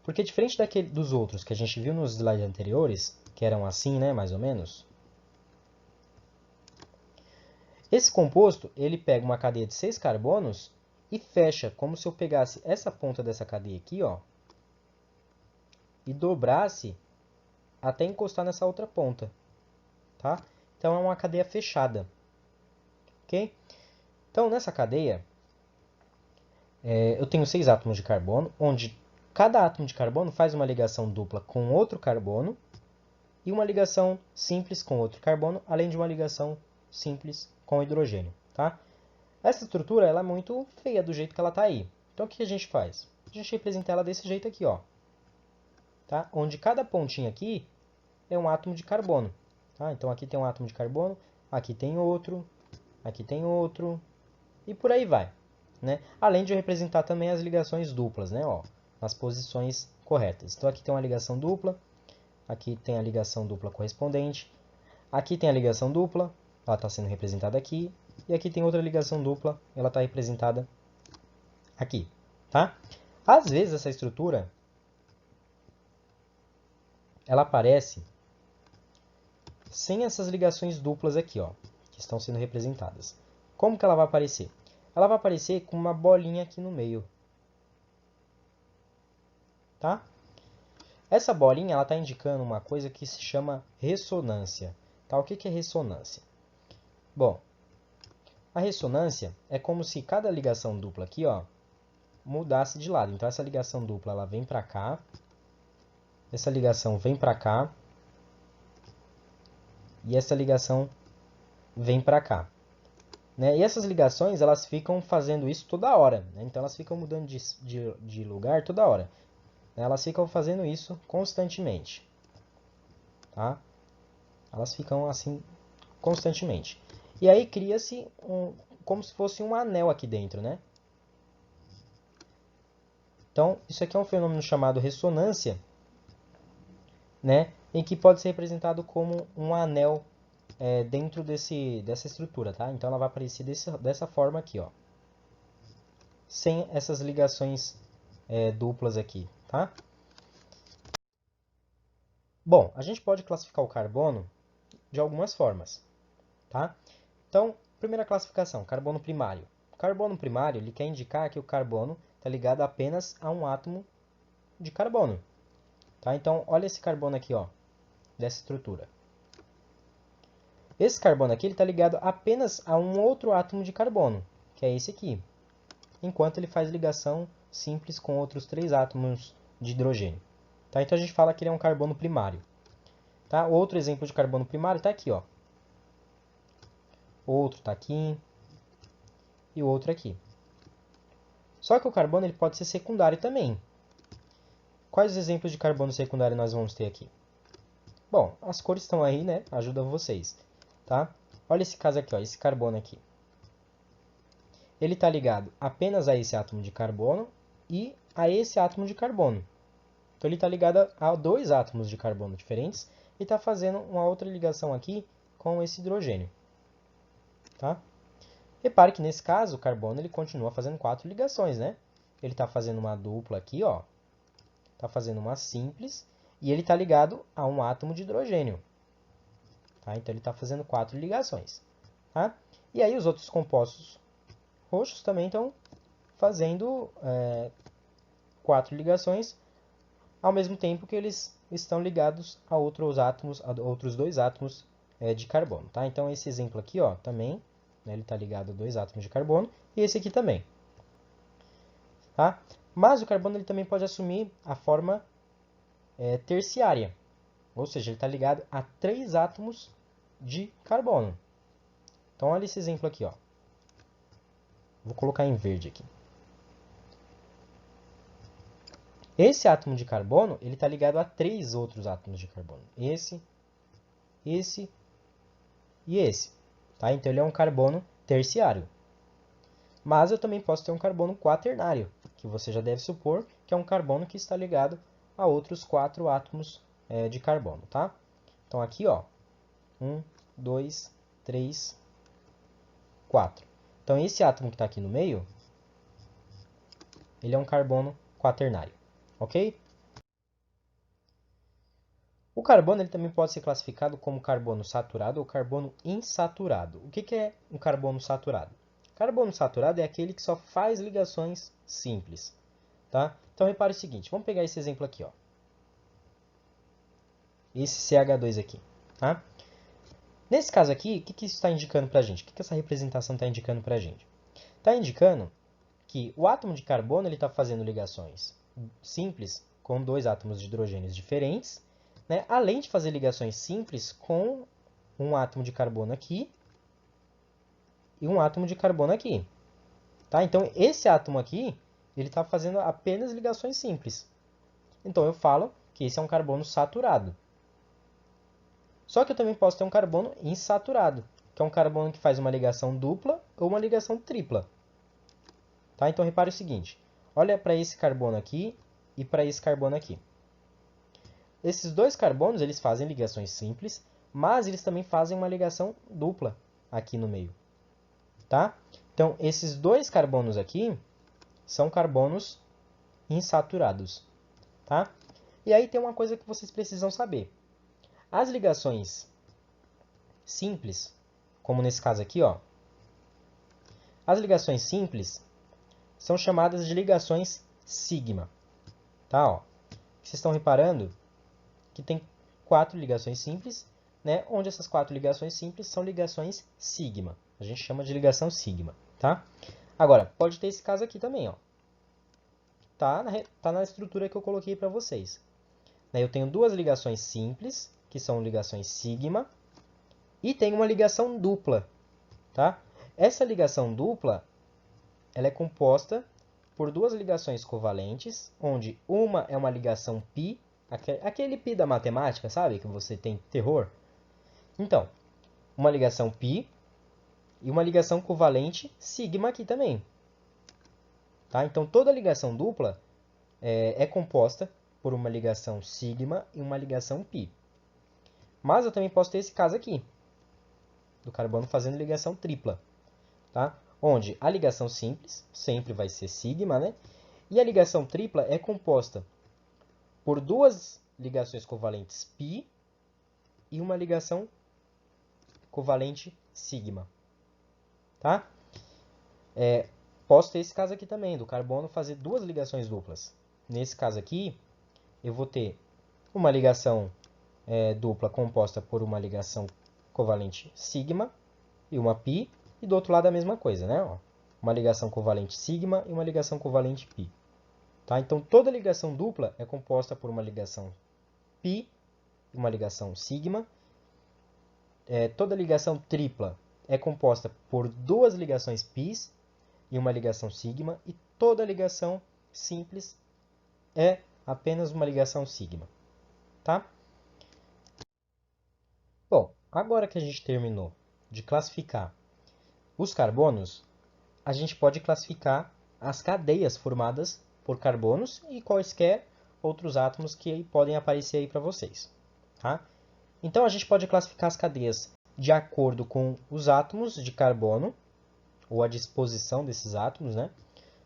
Porque diferente dos outros que a gente viu nos slides anteriores, que eram assim, né, mais ou menos, esse composto, ele pega uma cadeia de 6 carbonos e fecha, como se eu pegasse essa ponta dessa cadeia aqui, ó, e dobrasse até encostar nessa outra ponta, tá? Então, é uma cadeia fechada, ok? Então, nessa cadeia, eu tenho 6 átomos de carbono, onde cada átomo de carbono faz uma ligação dupla com outro carbono e uma ligação simples com outro carbono, além de uma ligação simples com hidrogênio, tá? Essa estrutura ela é muito feia do jeito que ela está aí. Então, o que a gente faz? A gente representa ela desse jeito aqui, ó, tá? Onde cada pontinha aqui é um átomo de carbono. Tá? Então, aqui tem um átomo de carbono, aqui tem outro, e por aí vai. Né? Além de eu representar também as ligações duplas, né? Ó, nas posições corretas. Então, aqui tem uma ligação dupla, aqui tem a ligação dupla correspondente, aqui tem a ligação dupla, ela está sendo representada aqui, e aqui tem outra ligação dupla, ela está representada aqui. Tá? Às vezes, essa estrutura ela aparece sem essas ligações duplas aqui, ó, que estão sendo representadas. Como que ela vai aparecer? Ela vai aparecer com uma bolinha aqui no meio. Tá? Essa bolinha ela está indicando uma coisa que se chama ressonância. Tá? O que que é ressonância? Bom, a ressonância é como se cada ligação dupla aqui, ó, mudasse de lado. Então, essa ligação dupla ela vem para cá, essa ligação vem para cá, e essa ligação vem para cá. Né? E essas ligações elas ficam fazendo isso toda hora. Né? Então, elas ficam mudando de lugar toda hora. Elas ficam fazendo isso constantemente. Tá? Elas ficam assim constantemente. E aí cria-se como se fosse um anel aqui dentro. Né? Então, isso aqui é um fenômeno chamado ressonância, né? Em que pode ser representado como um anel dentro dessa estrutura. Tá? Então, ela vai aparecer dessa forma aqui. Ó, sem essas ligações duplas aqui. Tá? Bom, a gente pode classificar o carbono de algumas formas, tá? Então, primeira classificação, carbono primário. O carbono primário ele quer indicar que o carbono está ligado apenas a um átomo de carbono, tá? Então, olha esse carbono aqui, ó, dessa estrutura. Esse carbono aqui está ligado apenas a um outro átomo de carbono, que é esse aqui, enquanto ele faz ligação simples com outros 3 átomos de hidrogênio. Tá? Então, a gente fala que ele é um carbono primário. Tá? Outro exemplo de carbono primário está aqui, ó. Outro está aqui e o outro aqui. Só que o carbono ele pode ser secundário também. Quais exemplos de carbono secundário nós vamos ter aqui? Bom, as cores estão aí, né? Ajudam vocês, tá? Olha esse caso aqui, ó, esse carbono aqui. Ele está ligado apenas a esse átomo de carbono e a esse átomo de carbono. Então, ele está ligado a 2 átomos de carbono diferentes e está fazendo uma outra ligação aqui com esse hidrogênio. Tá? Repare que nesse caso o carbono ele continua fazendo 4 ligações, né? Ele está fazendo uma dupla aqui, ó. Está fazendo uma simples e ele está ligado a um átomo de hidrogênio. Tá? Então ele está fazendo 4 ligações. Tá? E aí os outros compostos roxos também estão fazendo 4 ligações, ao mesmo tempo que eles estão ligados a outros átomos, a outros 2 átomos de carbono. Tá? Então esse exemplo aqui, ó, também, né, ele está ligado a 2 átomos de carbono, e esse aqui também. Tá? Mas o carbono ele também pode assumir a forma terciária, ou seja, ele está ligado a 3 átomos de carbono. Então olha esse exemplo aqui, ó. Vou colocar em verde aqui. Esse átomo de carbono ele está ligado a 3 outros átomos de carbono. Esse e esse. Tá? Então ele é um carbono terciário. Mas eu também posso ter um carbono quaternário, que você já deve supor que é um carbono que está ligado a outros 4 átomos de carbono. Tá? Então aqui, ó, 1, 2, 3, 4. Então, esse átomo que está aqui no meio, ele é um carbono quaternário, ok? O carbono ele também pode ser classificado como carbono saturado ou carbono insaturado. O que é um carbono saturado? Carbono saturado é aquele que só faz ligações simples. Tá? Então, repare o seguinte, vamos pegar esse exemplo aqui. Ó. Esse CH2 aqui. Tá? Nesse caso aqui, o que isso está indicando para a gente? O que essa representação está indicando para a gente? Está indicando que o átomo de carbono está fazendo ligações simples com dois átomos de hidrogênios diferentes, né? Além de fazer ligações simples com um átomo de carbono aqui e um átomo de carbono aqui. Tá? Então, esse átomo aqui ele está fazendo apenas ligações simples. Então, eu falo que esse é um carbono saturado. Só que eu também posso ter um carbono insaturado, que é um carbono que faz uma ligação dupla ou uma ligação tripla. Tá? Então, repare o seguinte. Olha para esse carbono aqui e para esse carbono aqui. Esses dois carbonos eles fazem ligações simples, mas eles também fazem uma ligação dupla aqui no meio. Tá? Então, esses dois carbonos aqui são carbonos insaturados. Tá? E aí tem uma coisa que vocês precisam saber. As ligações simples, como nesse caso aqui, ó, as ligações simples são chamadas de ligações sigma. Tá? Ó, vocês estão reparando que tem 4 ligações simples, né? Onde essas 4 ligações simples são ligações sigma. A gente chama de ligação sigma. Tá? Agora, pode ter esse caso aqui também. Ó. Tá na estrutura que eu coloquei para vocês. Eu tenho duas ligações simples, que são ligações sigma, e tem uma ligação dupla. Tá? Essa ligação dupla ela é composta por duas ligações covalentes, onde uma é uma ligação π, aquele π da matemática, sabe? Que você tem terror. Então, uma ligação π e uma ligação covalente sigma aqui também. Tá? Então, toda ligação dupla é composta por uma ligação sigma e uma ligação π. Mas eu também posso ter esse caso aqui, do carbono fazendo ligação tripla. Tá? Onde a ligação simples sempre vai ser sigma, né? E a ligação tripla é composta por duas ligações covalentes π e uma ligação covalente sigma. Tá? Posso ter esse caso aqui também, do carbono fazer duas ligações duplas. Nesse caso aqui, eu vou ter uma ligação dupla composta por uma ligação covalente sigma e uma π, e do outro lado a mesma coisa, né? Ó, uma ligação covalente sigma e uma ligação covalente π. Tá? Então, toda ligação dupla é composta por uma ligação π e uma ligação sigma. Toda ligação tripla é composta por duas ligações πs e uma ligação sigma. E toda ligação simples é apenas uma ligação sigma. Tá? Bom, agora que a gente terminou de classificar os carbonos, a gente pode classificar as cadeias formadas por carbonos e quaisquer outros átomos que podem aparecer aí para vocês. Tá? Então, a gente pode classificar as cadeias de acordo com os átomos de carbono, ou a disposição desses átomos, né?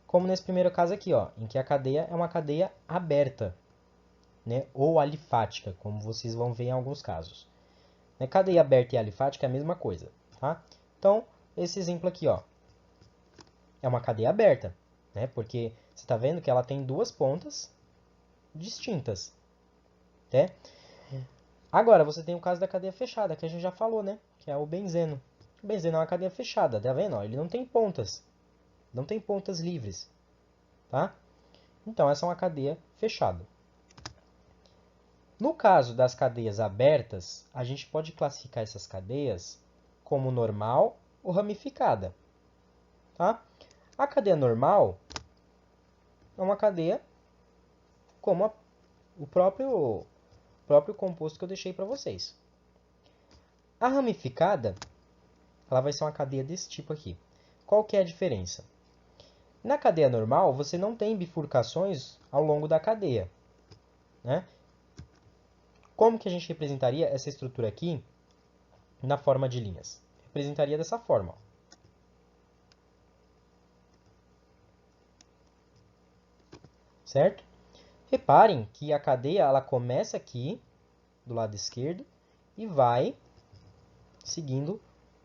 Como nesse primeiro caso aqui, ó, em que a cadeia é uma cadeia aberta, né? Ou alifática, como vocês vão ver em alguns casos. Cadeia aberta e alifática é a mesma coisa. Tá? Então, esse exemplo aqui, ó, é uma cadeia aberta, né? Porque você está vendo que ela tem duas pontas distintas. Né? Agora, você tem o caso da cadeia fechada, que a gente já falou, né? Que é o benzeno. O benzeno é uma cadeia fechada, tá vendo? Ele não tem pontas. Não tem pontas livres. Tá? Então, essa é uma cadeia fechada. No caso das cadeias abertas, a gente pode classificar essas cadeias como normal ou ramificada. Tá? A cadeia normal é uma cadeia como o próprio composto que eu deixei para vocês. A ramificada, ela vai ser uma cadeia desse tipo aqui. Qual que é a diferença? Na cadeia normal, você não tem bifurcações ao longo da cadeia. Né? Como que a gente representaria essa estrutura aqui na forma de linhas? Representaria dessa forma, ó. Certo? Reparem que a cadeia ela começa aqui, do lado esquerdo, e vai seguindo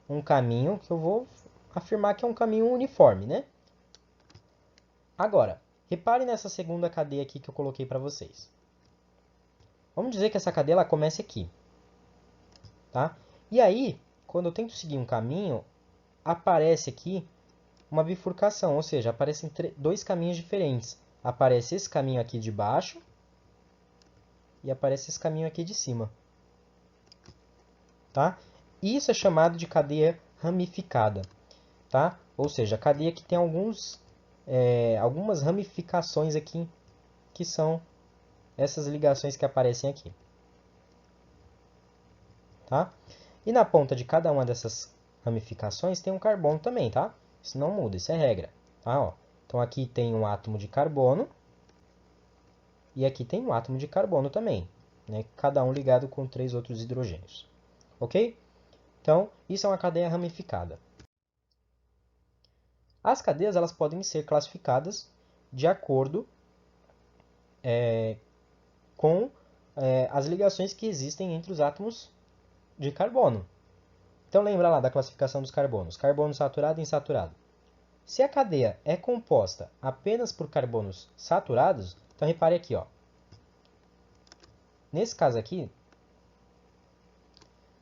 um caminho que eu vou afirmar que é um caminho uniforme, né? Agora, reparem nessa segunda cadeia aqui que eu coloquei para vocês. Vamos dizer que essa cadeia ela comece aqui, tá? E aí, quando eu tento seguir um caminho, aparece aqui uma bifurcação, ou seja, aparecem dois caminhos diferentes. Aparece esse caminho aqui de baixo e aparece esse caminho aqui de cima, tá? Isso é chamado de cadeia ramificada, tá? Ou seja, a cadeia que tem algumas ramificações aqui, que são essas ligações que aparecem aqui, tá? E na ponta de cada uma dessas ramificações tem um carbono também, tá? Isso não muda, isso é regra, tá? Ó, então aqui tem um átomo de carbono e aqui tem um átomo de carbono também, né? Cada um ligado com 3 outros hidrogênios, ok? Então, isso é uma cadeia ramificada. As cadeias elas podem ser classificadas de acordo com as ligações que existem entre os átomos de carbono. Então, lembra lá da classificação dos carbonos. Carbono saturado e insaturado. Se a cadeia é composta apenas por carbonos saturados, então repare aqui, ó. Nesse caso aqui,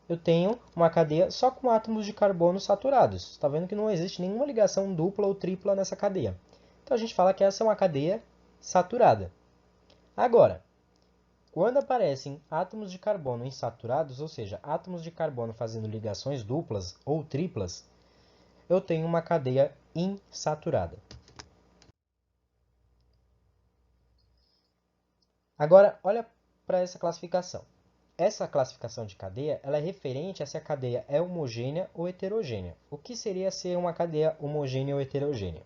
eu tenho uma cadeia só com átomos de carbono saturados. Está vendo que não existe nenhuma ligação dupla ou tripla nessa cadeia. Então a gente fala que essa é uma cadeia saturada. Agora, quando aparecem átomos de carbono insaturados, ou seja, átomos de carbono fazendo ligações duplas ou triplas, eu tenho uma cadeia insaturada. Agora, olha para essa classificação. Essa classificação de cadeia ela é referente a se a cadeia é homogênea ou heterogênea. O que seria ser uma cadeia homogênea ou heterogênea?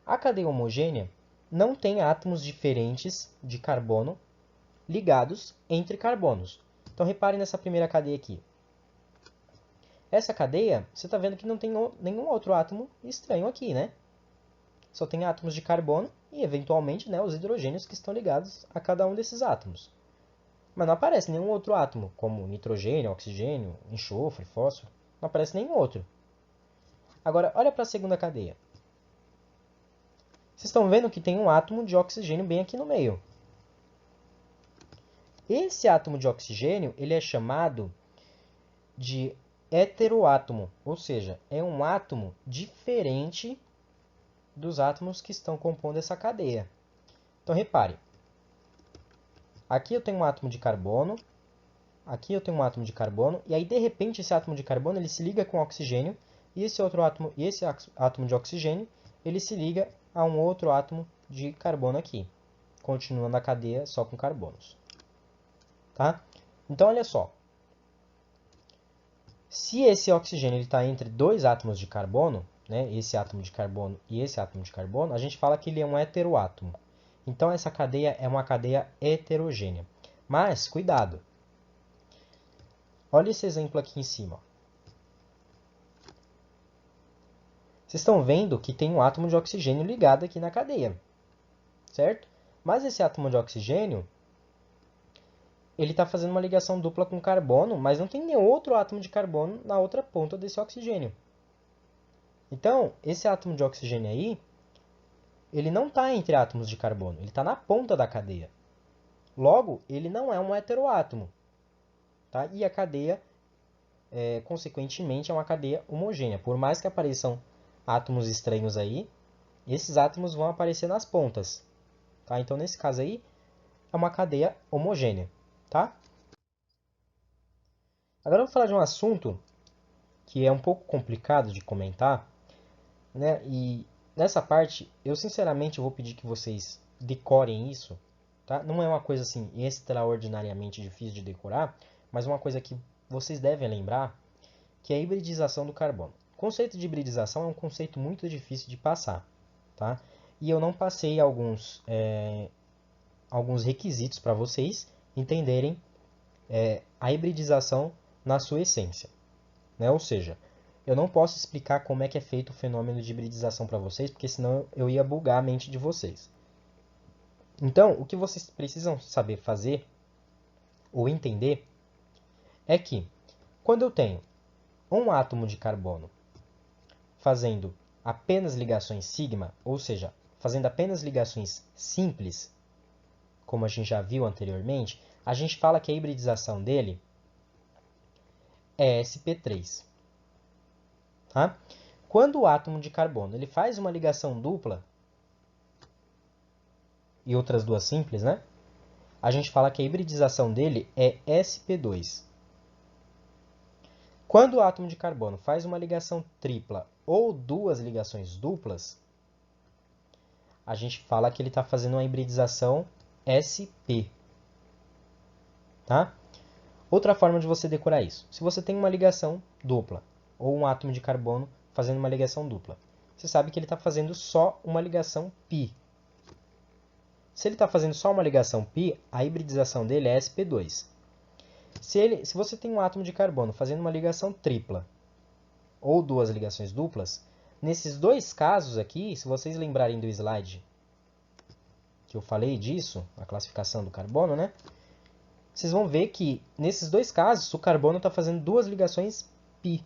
A cadeia homogênea não tem átomos diferentes de carbono ligados entre carbonos. Então, repare nessa primeira cadeia aqui. Essa cadeia, você está vendo que não tem nenhum outro átomo estranho aqui, né? Só tem átomos de carbono e, eventualmente, né, os hidrogênios que estão ligados a cada um desses átomos. Mas não aparece nenhum outro átomo, como nitrogênio, oxigênio, enxofre, fósforo. Não aparece nenhum outro. Agora, olha para a segunda cadeia. Vocês estão vendo que tem um átomo de oxigênio bem aqui no meio. Esse átomo de oxigênio ele é chamado de heteroátomo, ou seja, é um átomo diferente dos átomos que estão compondo essa cadeia. Então, repare. Aqui eu tenho um átomo de carbono, aqui eu tenho um átomo de carbono, e aí, de repente, esse átomo de carbono ele se liga com oxigênio, e esse outro átomo, esse átomo de oxigênio, ele se liga a um outro átomo de carbono aqui, continuando a cadeia só com carbonos. Tá? Então, olha só. Se esse oxigênio está entre dois átomos de carbono, né, esse átomo de carbono e esse átomo de carbono, a gente fala que ele é um heteroátomo. Então, essa cadeia é uma cadeia heterogênea. Mas, cuidado. Olha esse exemplo aqui em cima. Vocês estão vendo que tem um átomo de oxigênio ligado aqui na cadeia, certo? Mas esse átomo de oxigênio, ele está fazendo uma ligação dupla com carbono, mas não tem nenhum outro átomo de carbono na outra ponta desse oxigênio. Então, esse átomo de oxigênio aí, ele não está entre átomos de carbono, ele está na ponta da cadeia. Logo, ele não é um heteroátomo. Tá? E a cadeia, consequentemente, é uma cadeia homogênea. Por mais que apareçam átomos estranhos aí, esses átomos vão aparecer nas pontas. Tá? Então, nesse caso aí, é uma cadeia homogênea. Tá? Agora eu vou falar de um assunto que é um pouco complicado de comentar, né? E nessa parte, eu sinceramente vou pedir que vocês decorem isso. Tá? Não é uma coisa assim extraordinariamente difícil de decorar, mas uma coisa que vocês devem lembrar, que é a hibridização do carbono. O conceito de hibridização é um conceito muito difícil de passar. Tá? E eu não passei alguns requisitos para vocês entenderem a hibridização na sua essência. né? Ou seja, eu não posso explicar como é que é feito o fenômeno de hibridização para vocês, porque senão eu ia bugar a mente de vocês. Então, o que vocês precisam saber fazer ou entender é que quando eu tenho um átomo de carbono fazendo apenas ligações sigma, ou seja, fazendo apenas ligações simples, como a gente já viu anteriormente, a gente fala que a hibridização dele é sp3. Tá? Quando o átomo de carbono ele faz uma ligação dupla e outras duas simples, né? A gente fala que a hibridização dele é sp2. Quando o átomo de carbono faz uma ligação tripla ou duas ligações duplas, a gente fala que ele está fazendo uma hibridização sp. Tá? Outra forma de você decorar isso. Se você tem uma ligação dupla ou um átomo de carbono fazendo uma ligação dupla, você sabe que ele está fazendo só uma ligação π. Se ele está fazendo só uma ligação π, a hibridização dele é sp2. Se você tem um átomo de carbono fazendo uma ligação tripla ou duas ligações duplas, nesses dois casos aqui, se vocês lembrarem do slide que eu falei disso, a classificação do carbono, né? Vocês vão ver que nesses dois casos o carbono está fazendo duas ligações π.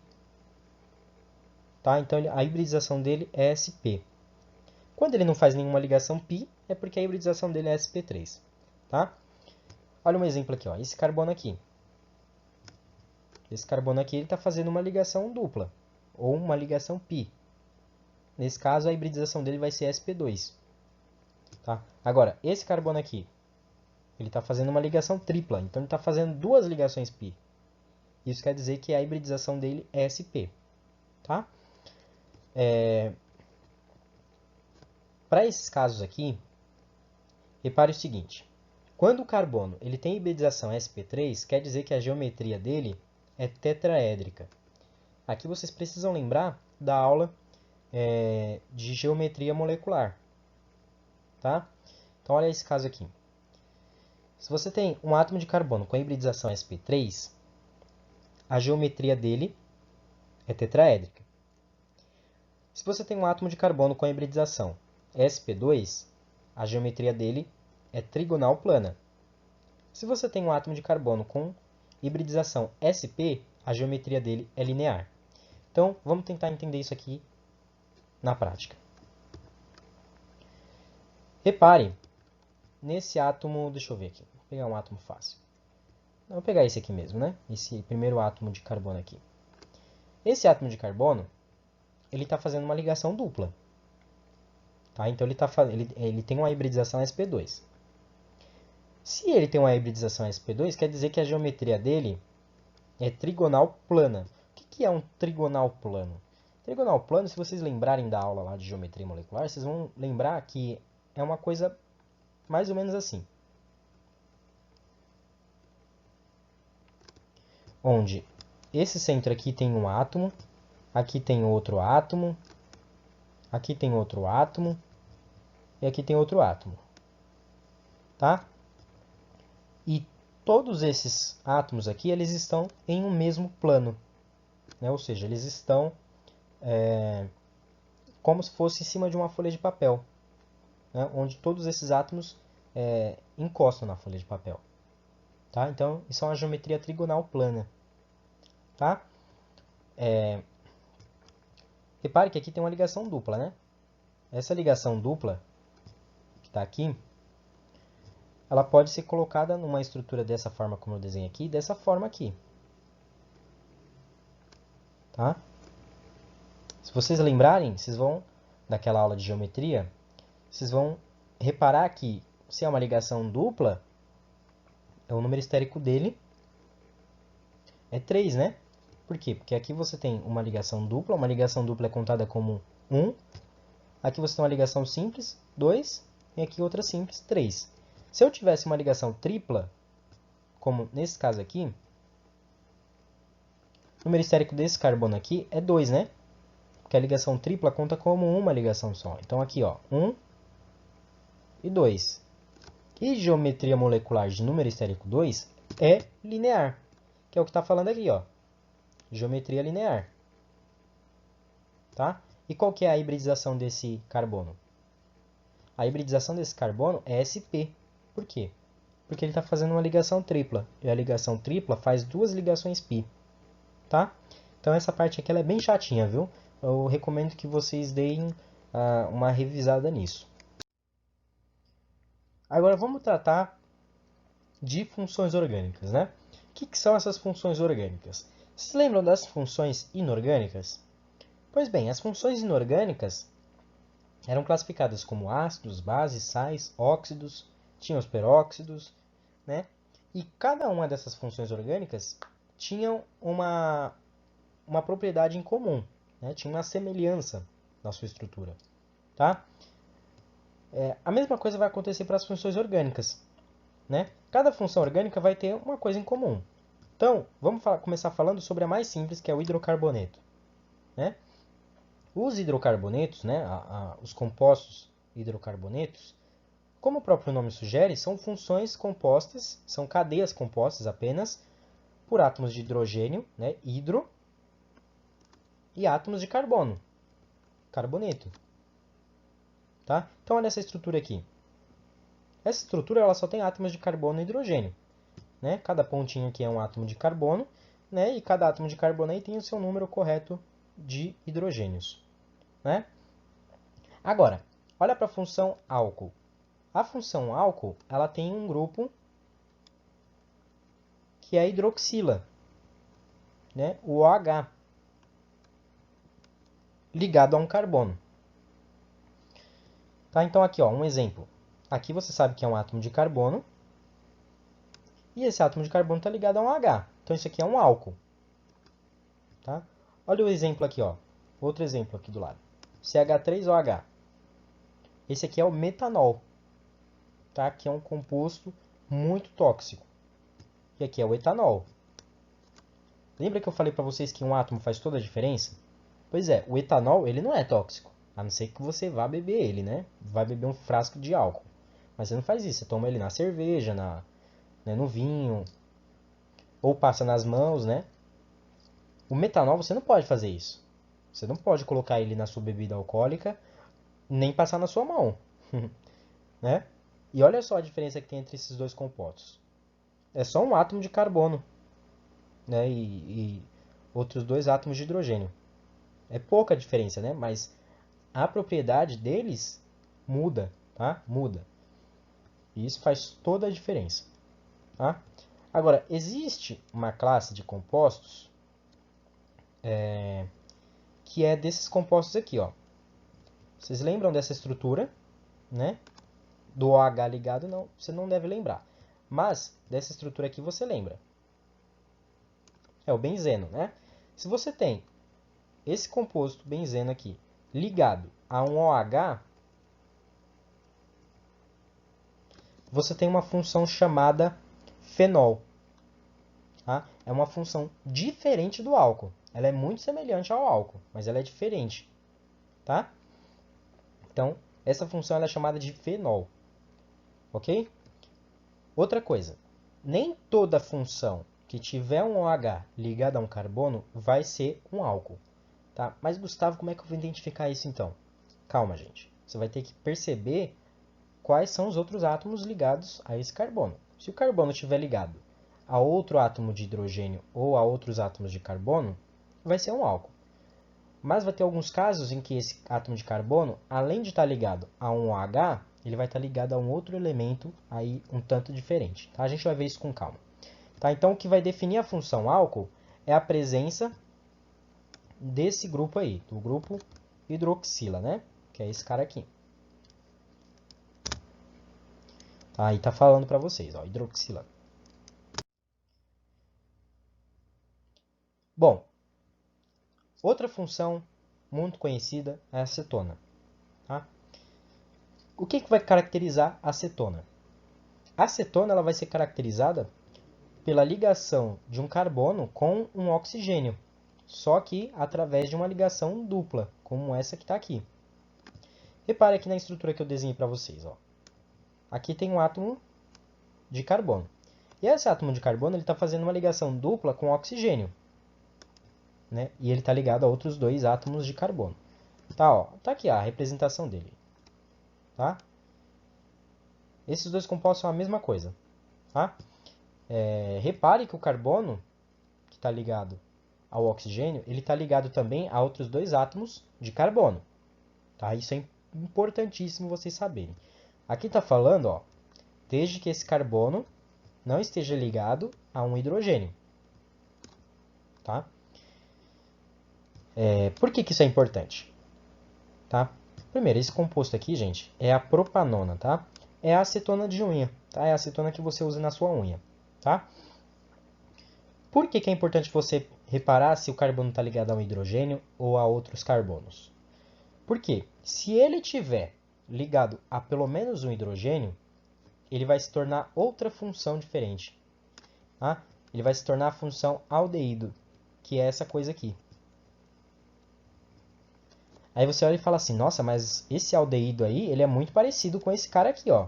Tá? Então a hibridização dele é sp. Quando ele não faz nenhuma ligação π, é porque a hibridização dele é sp3. Tá? Olha um exemplo aqui, ó. Esse carbono aqui. Esse carbono aqui está fazendo uma ligação dupla, ou uma ligação π. Nesse caso, a hibridização dele vai ser sp2. Tá? Agora, esse carbono aqui, ele está fazendo uma ligação tripla, então ele está fazendo duas ligações π. Isso quer dizer que a hibridização dele é sp. Tá? Para esses casos aqui, repare o seguinte. Quando o carbono ele tem hibridização sp3, quer dizer que a geometria dele é tetraédrica. Aqui vocês precisam lembrar da aula de geometria molecular. Tá? Então, olha esse caso aqui. Se você tem um átomo de carbono com a hibridização sp3, a geometria dele é tetraédrica. Se você tem um átomo de carbono com a hibridização sp2, a geometria dele é trigonal plana. Se você tem um átomo de carbono com hibridização sp, a geometria dele é linear. Então, vamos tentar entender isso aqui na prática. Repare nesse átomo, deixa eu ver aqui, vou pegar um átomo fácil. Vou pegar esse aqui mesmo, né? Esse primeiro átomo de carbono aqui. Esse átomo de carbono, ele está fazendo uma ligação dupla. Tá? Então, ele tem uma hibridização sp2. Se ele tem uma hibridização sp2, quer dizer que a geometria dele é trigonal plana. O que é um trigonal plano? Trigonal plano, se vocês lembrarem da aula lá de geometria molecular, vocês vão lembrar que é uma coisa mais ou menos assim. Onde esse centro aqui tem um átomo, aqui tem outro átomo, aqui tem outro átomo e aqui tem outro átomo. Tá? E todos esses átomos aqui, eles estão em um mesmo plano. Né? Ou seja, eles estão como se fosse em cima de uma folha de papel. Né? Onde todos esses átomos encostam na folha de papel. Tá? Então, isso é uma geometria trigonal plana. Tá? Repare que aqui tem uma ligação dupla, né? Essa ligação dupla, que está aqui, ela pode ser colocada numa estrutura dessa forma como eu desenho aqui, e dessa forma aqui. Tá? Se vocês lembrarem, vocês vão, daquela aula de geometria, vocês vão reparar que se é uma ligação dupla, o número estérico dele é 3, né? Por quê? Porque aqui você tem uma ligação dupla é contada como 1. Aqui você tem uma ligação simples, 2, e aqui outra simples, 3. Se eu tivesse uma ligação tripla, como nesse caso aqui, o número estérico desse carbono aqui é 2, né? Porque a ligação tripla conta como uma ligação só. Então aqui, ó, 1 e 2. E geometria molecular de número estérico 2 é linear, que é o que está falando aqui, ó. Geometria linear. Tá? E qual que é a hibridização desse carbono? A hibridização desse carbono é sp. Por quê? Porque ele está fazendo uma ligação tripla. E a ligação tripla faz duas ligações π. Tá? Então essa parte aqui ela é bem chatinha, viu? Eu recomendo que vocês deem uma revisada nisso. Agora vamos tratar de funções orgânicas, né? O que são essas funções orgânicas? Vocês lembram das funções inorgânicas? Pois bem, as funções inorgânicas eram classificadas como ácidos, bases, sais, óxidos, tinham os peróxidos, né? E cada uma dessas funções orgânicas tinham uma propriedade em comum, né? Tinha uma semelhança na sua estrutura, tá? A mesma coisa vai acontecer para as funções orgânicas, né? Cada função orgânica vai ter uma coisa em comum. Então, vamos começar falando sobre a mais simples, que é o hidrocarboneto, né? Os hidrocarbonetos, né, os compostos hidrocarbonetos, como o próprio nome sugere, são funções compostas, são cadeias compostas apenas por átomos de hidrogênio, né, hidro, e átomos de carbono, carboneto. Tá? Então, olha essa estrutura aqui. Essa estrutura ela só tem átomos de carbono e hidrogênio. Né? Cada pontinho aqui é um átomo de carbono, né? E cada átomo de carbono aí tem o seu número correto de hidrogênios. Né? Agora, olha para a função álcool. A função álcool ela tem um grupo que é a hidroxila, né? O OH, ligado a um carbono. Tá? Então aqui ó, um exemplo. Aqui você sabe que é um átomo de carbono, e esse átomo de carbono está ligado a um H. Então isso aqui é um álcool. Tá? Olha o exemplo aqui, ó. Outro exemplo aqui do lado. CH3OH. Esse aqui é o metanol, tá? Que é um composto muito tóxico. E aqui é o etanol. Lembra que eu falei para vocês que um átomo faz toda a diferença? Pois é, o etanol ele não é tóxico, a não ser que você vá beber ele, né? Vai beber um frasco de álcool. Mas você não faz isso, você toma ele na cerveja, né, no vinho, ou passa nas mãos, né? O metanol você não pode fazer isso. Você não pode colocar ele na sua bebida alcoólica, nem passar na sua mão. Né? E olha só a diferença que tem entre esses dois compostos. É só um átomo de carbono, né? E outros dois átomos de hidrogênio. É pouca a diferença, né? Mas a propriedade deles muda, tá? Muda. E isso faz toda a diferença, tá? Agora, existe uma classe de compostos que é desses compostos aqui, ó. Vocês lembram dessa estrutura, né? Do OH ligado, não, você não deve lembrar. Mas dessa estrutura aqui você lembra. É o benzeno, né? Se você tem esse composto benzeno aqui ligado a um OH, você tem uma função chamada fenol. Tá? É uma função diferente do álcool. Ela é muito semelhante ao álcool, mas ela é diferente. Tá? Então, essa função ela é chamada de fenol. Ok? Outra coisa, nem toda função que tiver um OH ligado a um carbono vai ser um álcool. Tá? Mas, Gustavo, como é que eu vou identificar isso então? Calma, gente. Você vai ter que perceber quais são os outros átomos ligados a esse carbono. Se o carbono estiver ligado a outro átomo de hidrogênio ou a outros átomos de carbono, vai ser um álcool. Mas vai ter alguns casos em que esse átomo de carbono, além de estar ligado a um OH, ele vai estar ligado a um outro elemento aí um tanto diferente. Tá? A gente vai ver isso com calma. Tá? Então, o que vai definir a função álcool é a presença desse grupo aí, do grupo hidroxila, né? Que é esse cara aqui. Tá? Aí tá falando para vocês, ó, hidroxila. Bom, outra função muito conhecida é a acetona. Tá? O que vai caracterizar a acetona? A acetona ela vai ser caracterizada pela ligação de um carbono com um oxigênio, só que através de uma ligação dupla, como essa que está aqui. Repare aqui na estrutura que eu desenhei para vocês. Ó. Aqui tem um átomo de carbono. E esse átomo de carbono está fazendo uma ligação dupla com oxigênio. né? E ele está ligado a outros dois átomos de carbono. Tá, ó, tá aqui a representação dele, tá? Esses dois compostos são a mesma coisa, tá? Repare que o carbono, que está ligado ao oxigênio, ele está ligado também a outros dois átomos de carbono, tá? Isso é importantíssimo vocês saberem. Aqui está falando, ó, desde que esse carbono não esteja ligado a um hidrogênio, tá? Por que isso é importante? Tá? Primeiro, esse composto aqui, gente, é a propanona, tá? É a acetona de unha, tá? É a acetona que você usa na sua unha, tá? Por que é importante você reparar se o carbono está ligado a um hidrogênio ou a outros carbonos? Porque se ele tiver ligado a pelo menos um hidrogênio, ele vai se tornar outra função diferente, tá? Ele vai se tornar a função aldeído, que é essa coisa aqui. Aí você olha e fala assim, nossa, mas esse aldeído aí, ele é muito parecido com esse cara aqui, ó.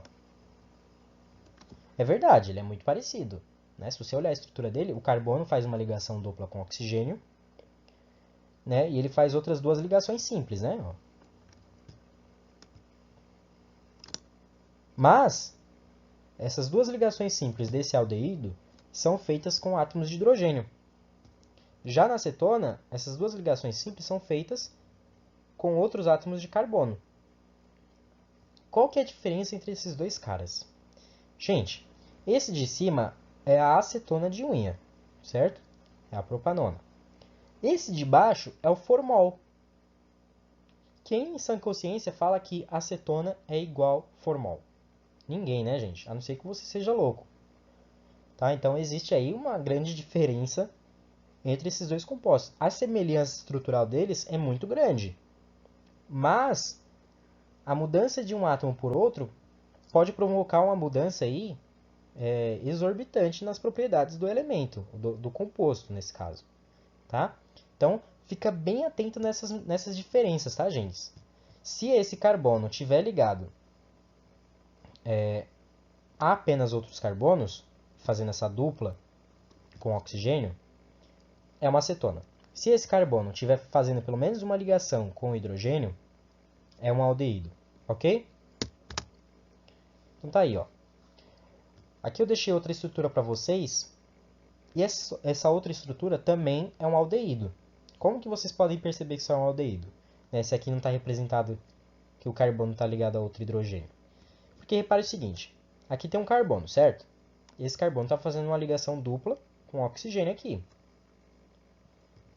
É verdade, ele é muito parecido, né? Se você olhar a estrutura dele, o carbono faz uma ligação dupla com oxigênio, né? E ele faz outras duas ligações simples, né? Mas, essas duas ligações simples desse aldeído são feitas com átomos de hidrogênio. Já na acetona, essas duas ligações simples são feitas com outros átomos de carbono. Qual que é a diferença entre esses dois caras? Gente, esse de cima é a acetona de unha, certo? É a propanona. Esse de baixo é o formol. Quem em sã consciência fala que acetona é igual formol? Ninguém, né, gente? A não ser que você seja louco. Tá? Então existe aí uma grande diferença entre esses dois compostos. A semelhança estrutural deles é muito grande. Mas a mudança de um átomo por outro pode provocar uma mudança aí exorbitante nas propriedades do elemento, do composto, nesse caso. Tá? Então, fica bem atento nessas diferenças, tá, gente? Se esse carbono estiver ligado a apenas outros carbonos, fazendo essa dupla com oxigênio, é uma acetona. Se esse carbono estiver fazendo pelo menos uma ligação com o hidrogênio, é um aldeído, ok? Então tá aí, ó. Aqui eu deixei outra estrutura para vocês, e essa outra estrutura também é um aldeído. Como que vocês podem perceber que isso é um aldeído? Esse aqui não está representado que o carbono está ligado a outro hidrogênio. Porque repare o seguinte, aqui tem um carbono, certo? Esse carbono está fazendo uma ligação dupla com oxigênio aqui.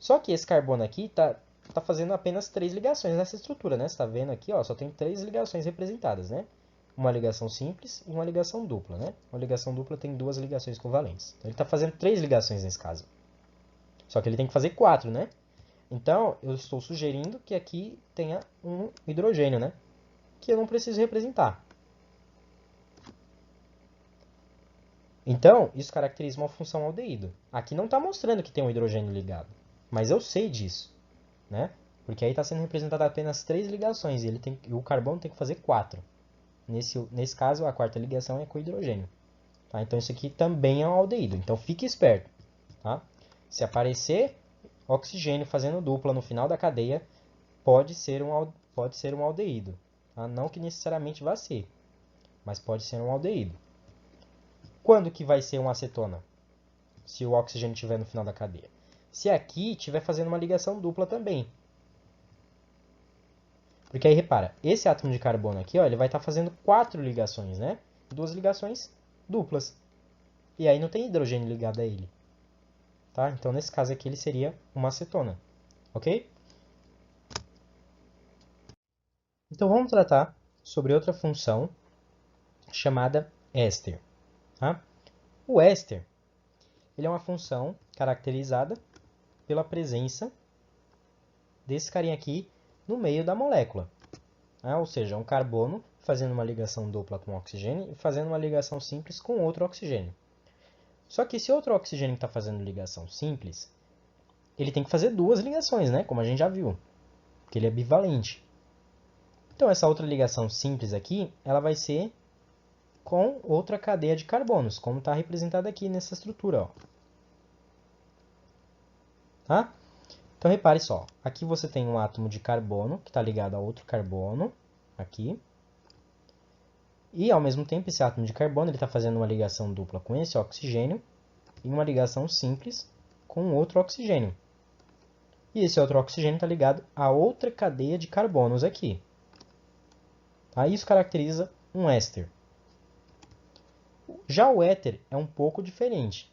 Só que esse carbono aqui está fazendo apenas 3 ligações nessa estrutura, né? Você está vendo aqui, ó, só tem 3 ligações representadas, né? Uma ligação simples e uma ligação dupla, né? Uma ligação dupla tem 2 ligações covalentes. Então ele está fazendo 3 ligações nesse caso. Só que ele tem que fazer 4, né? Então eu estou sugerindo que aqui tenha um hidrogênio, né? Que eu não preciso representar. Então, isso caracteriza uma função aldeído. Aqui não está mostrando que tem um hidrogênio ligado, mas eu sei disso, né? Porque aí está sendo representado apenas 3 ligações e o carbono tem que fazer 4. Nesse caso, a quarta ligação é com o hidrogênio. Tá? Então, isso aqui também é um aldeído. Então, fique esperto. Tá? Se aparecer oxigênio fazendo dupla no final da cadeia, pode ser um aldeído. Tá? Não que necessariamente vá ser, mas pode ser um aldeído. Quando que vai ser uma acetona? Se o oxigênio estiver no final da cadeia. Se aqui estiver fazendo uma ligação dupla também. Porque aí repara, esse átomo de carbono aqui, ó, ele vai estar fazendo 4 ligações, né? 2 ligações duplas. E aí não tem hidrogênio ligado a ele. Tá? Então nesse caso aqui ele seria uma acetona. Ok? Então vamos tratar sobre outra função chamada éster. Tá? O éster ele é uma função caracterizada pela presença desse carinha aqui no meio da molécula. Ou seja, um carbono fazendo uma ligação dupla com oxigênio e fazendo uma ligação simples com outro oxigênio. Só que esse outro oxigênio que está fazendo ligação simples, ele tem que fazer 2 ligações, né? Como a gente já viu, porque ele é bivalente. Então essa outra ligação simples aqui, ela vai ser com outra cadeia de carbonos, como está representada aqui nessa estrutura. Ó. Tá? Então, repare só. Aqui você tem um átomo de carbono, que está ligado a outro carbono, aqui. E, ao mesmo tempo, esse átomo de carbono está fazendo uma ligação dupla com esse oxigênio e uma ligação simples com outro oxigênio. E esse outro oxigênio está ligado a outra cadeia de carbonos aqui. Tá? Isso caracteriza um éster. Já o éter é um pouco diferente.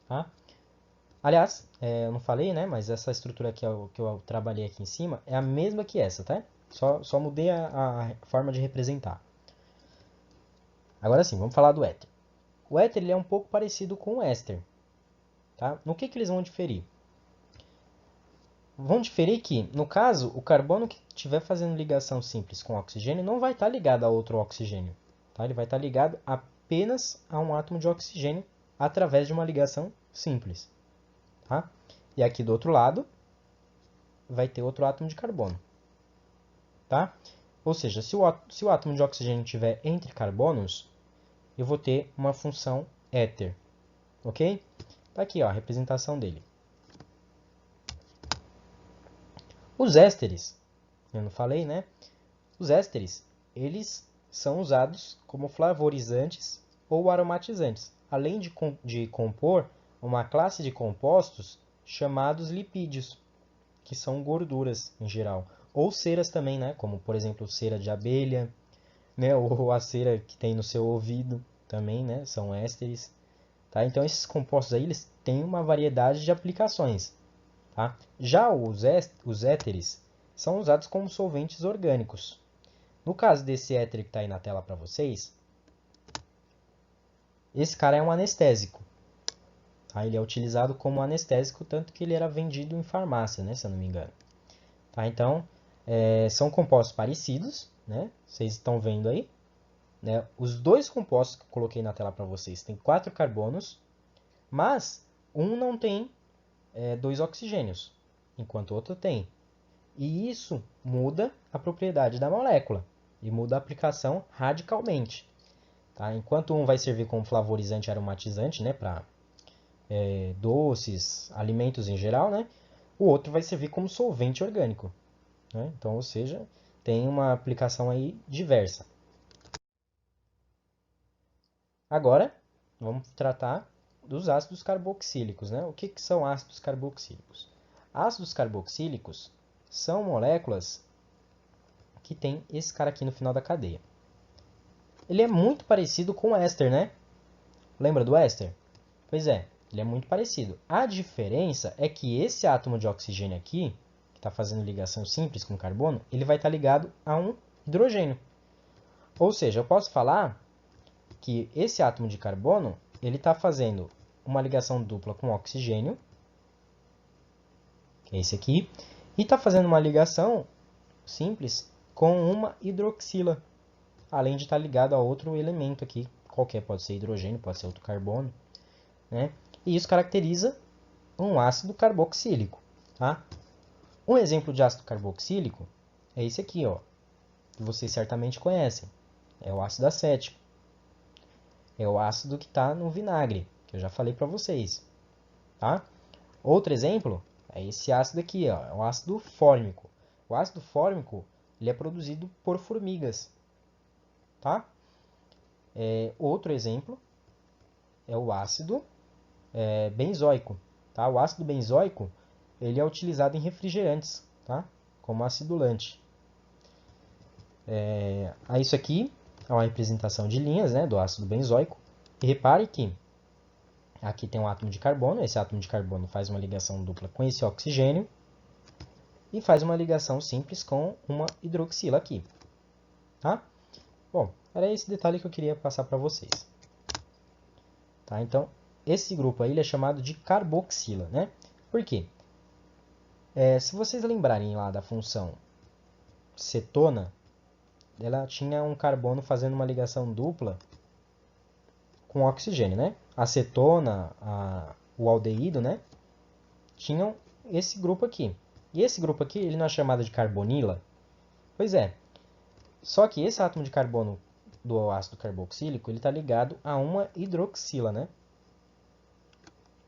Tá? Aliás, eu não falei, né? Mas essa estrutura aqui que eu trabalhei aqui em cima é a mesma que essa, tá? Só mudei a forma de representar. Agora sim, vamos falar do éter. O éter ele é um pouco parecido com o éster. Tá? No que eles vão diferir? Vão diferir que, no caso, o carbono que estiver fazendo ligação simples com oxigênio não vai estar ligado a outro oxigênio. Tá? Ele vai estar ligado apenas a um átomo de oxigênio através de uma ligação simples. Tá? E aqui do outro lado vai ter outro átomo de carbono. Tá? Ou seja, se o átomo de oxigênio estiver entre carbonos, eu vou ter uma função éter. Ok? Tá aqui ó, a representação dele. Os ésteres, eu não falei, né? Os ésteres, eles são usados como flavorizantes ou aromatizantes, além de compor uma classe de compostos chamados lipídios, que são gorduras em geral, ou ceras também, né? Como por exemplo cera de abelha, né? Ou a cera que tem no seu ouvido também, né? São ésteres, tá? Então esses compostos aí eles têm uma variedade de aplicações, tá? Já os éteres são usados como solventes orgânicos. No caso desse éter que está aí na tela para vocês, esse cara é um anestésico. Tá? Ele é utilizado como anestésico, tanto que ele era vendido em farmácia, né, se eu não me engano. Tá? Então, são compostos parecidos, né? Vocês estão vendo aí. Né? Os dois compostos que eu coloquei na tela para vocês têm 4 carbonos, mas um não tem 2 oxigênios, enquanto o outro tem. E isso muda a propriedade da molécula e muda a aplicação radicalmente. Tá? Enquanto um vai servir como flavorizante e aromatizante, né, para doces, alimentos em geral, né, o outro vai servir como solvente orgânico. Né? Então, ou seja, tem uma aplicação aí diversa. Agora, vamos tratar dos ácidos carboxílicos. Né? O que são ácidos carboxílicos? Ácidos carboxílicos são moléculas que têm esse cara aqui no final da cadeia. Ele é muito parecido com o éster, né? Lembra do éster? Pois é, ele é muito parecido. A diferença é que esse átomo de oxigênio aqui, que está fazendo ligação simples com carbono, ele vai estar ligado a um hidrogênio. Ou seja, eu posso falar que esse átomo de carbono ele está fazendo uma ligação dupla com oxigênio, que é esse aqui, e está fazendo uma ligação simples com uma hidroxila, além de estar ligado a outro elemento aqui, qualquer, pode ser hidrogênio, pode ser outro carbono, né? E isso caracteriza um ácido carboxílico. Tá? Um exemplo de ácido carboxílico é esse aqui, ó, que vocês certamente conhecem. É o ácido acético. É o ácido que está no vinagre, que eu já falei para vocês. Tá? Outro exemplo é esse ácido aqui, ó, é o ácido fórmico. O ácido fórmico ele é produzido por formigas. Tá? Outro exemplo é o ácido benzoico. Tá? O ácido benzoico ele é utilizado em refrigerantes, tá? Como acidulante. Isso aqui é uma representação de linhas, né, do ácido benzoico. E repare que aqui tem um átomo de carbono. Esse átomo de carbono faz uma ligação dupla com esse oxigênio e faz uma ligação simples com uma hidroxila aqui. Tá? Bom, era esse detalhe que eu queria passar para vocês. Tá? Então, esse grupo aí ele é chamado de carboxila. Né? Por quê? Se vocês lembrarem lá da função cetona, ela tinha um carbono fazendo uma ligação dupla com oxigênio, né? A cetona, o aldeído, né? Tinham esse grupo aqui. E esse grupo aqui, ele não é chamado de carbonila? Pois é. Só que esse átomo de carbono do ácido carboxílico, ele está ligado a uma hidroxila, né?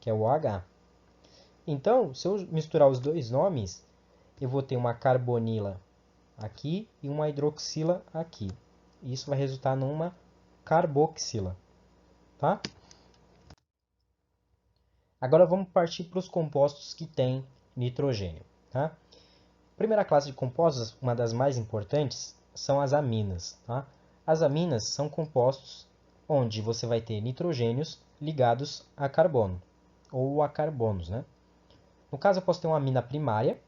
Que é o OH. Então, se eu misturar os dois nomes, eu vou ter uma carbonila aqui e uma hidroxila aqui. Isso vai resultar numa carboxila, tá? Agora vamos partir para os compostos que têm nitrogênio, tá? Primeira classe de compostos, uma das mais importantes, são as aminas, tá? As aminas são compostos onde você vai ter nitrogênios ligados a carbono, ou a carbonos, né? No caso, eu posso ter uma amina primária,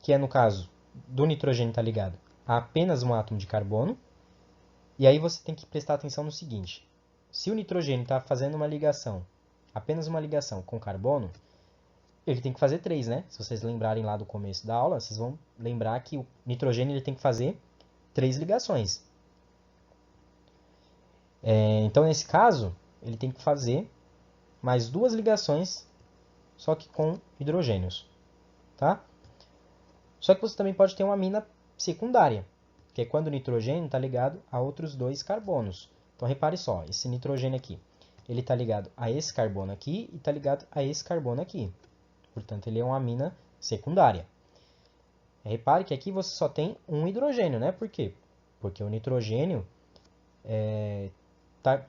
que é no caso do nitrogênio estar ligado a apenas um átomo de carbono. E aí você tem que prestar atenção no seguinte: se o nitrogênio está fazendo uma ligação, apenas uma ligação com carbono, ele tem que fazer 3, né? Se vocês lembrarem lá do começo da aula, vocês vão lembrar que o nitrogênio ele tem que fazer 3 ligações. Então, nesse caso, ele tem que fazer mais 2 ligações, só que com hidrogênios, tá? Só que você também pode ter uma amina secundária, que é quando o nitrogênio está ligado a outros 2 carbonos. Então, repare só, esse nitrogênio aqui, ele está ligado a esse carbono aqui e está ligado a esse carbono aqui. Portanto, ele é uma amina secundária. Repare que aqui você só tem um hidrogênio, né? Por quê? Porque o nitrogênio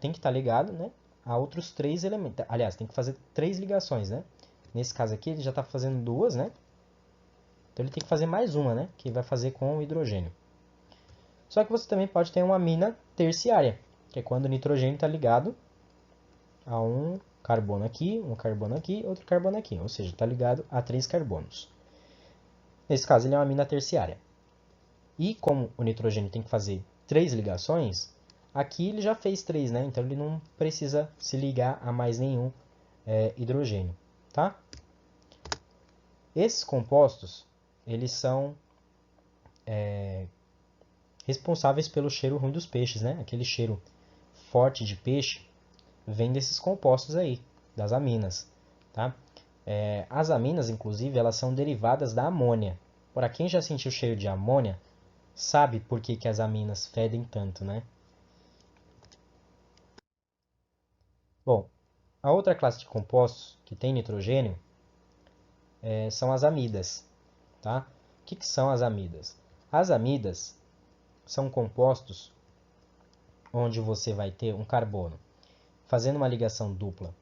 tem que estar ligado, né, a outros 3 elementos. Aliás, tem que fazer 3 ligações, né? Nesse caso aqui, ele já está fazendo 2, né? Então, ele tem que fazer mais uma, né? Que vai fazer com o hidrogênio. Só que você também pode ter uma amina terciária, que é quando o nitrogênio está ligado a um carbono aqui, outro carbono aqui. Ou seja, está ligado a 3 carbonos. Nesse caso, ele é uma amina terciária. E como o nitrogênio tem que fazer 3 ligações, aqui ele já fez 3, né? Então ele não precisa se ligar a mais nenhum hidrogênio, tá? Esses compostos, eles são responsáveis pelo cheiro ruim dos peixes, né? Aquele cheiro forte de peixe vem desses compostos aí, das aminas, tá? As aminas, inclusive, elas são derivadas da amônia. Para quem já sentiu o cheiro de amônia, sabe por que as aminas fedem tanto, né? Bom, a outra classe de compostos que tem nitrogênio são as amidas, tá? O que são as amidas? As amidas são compostos onde você vai ter um carbono fazendo uma ligação dupla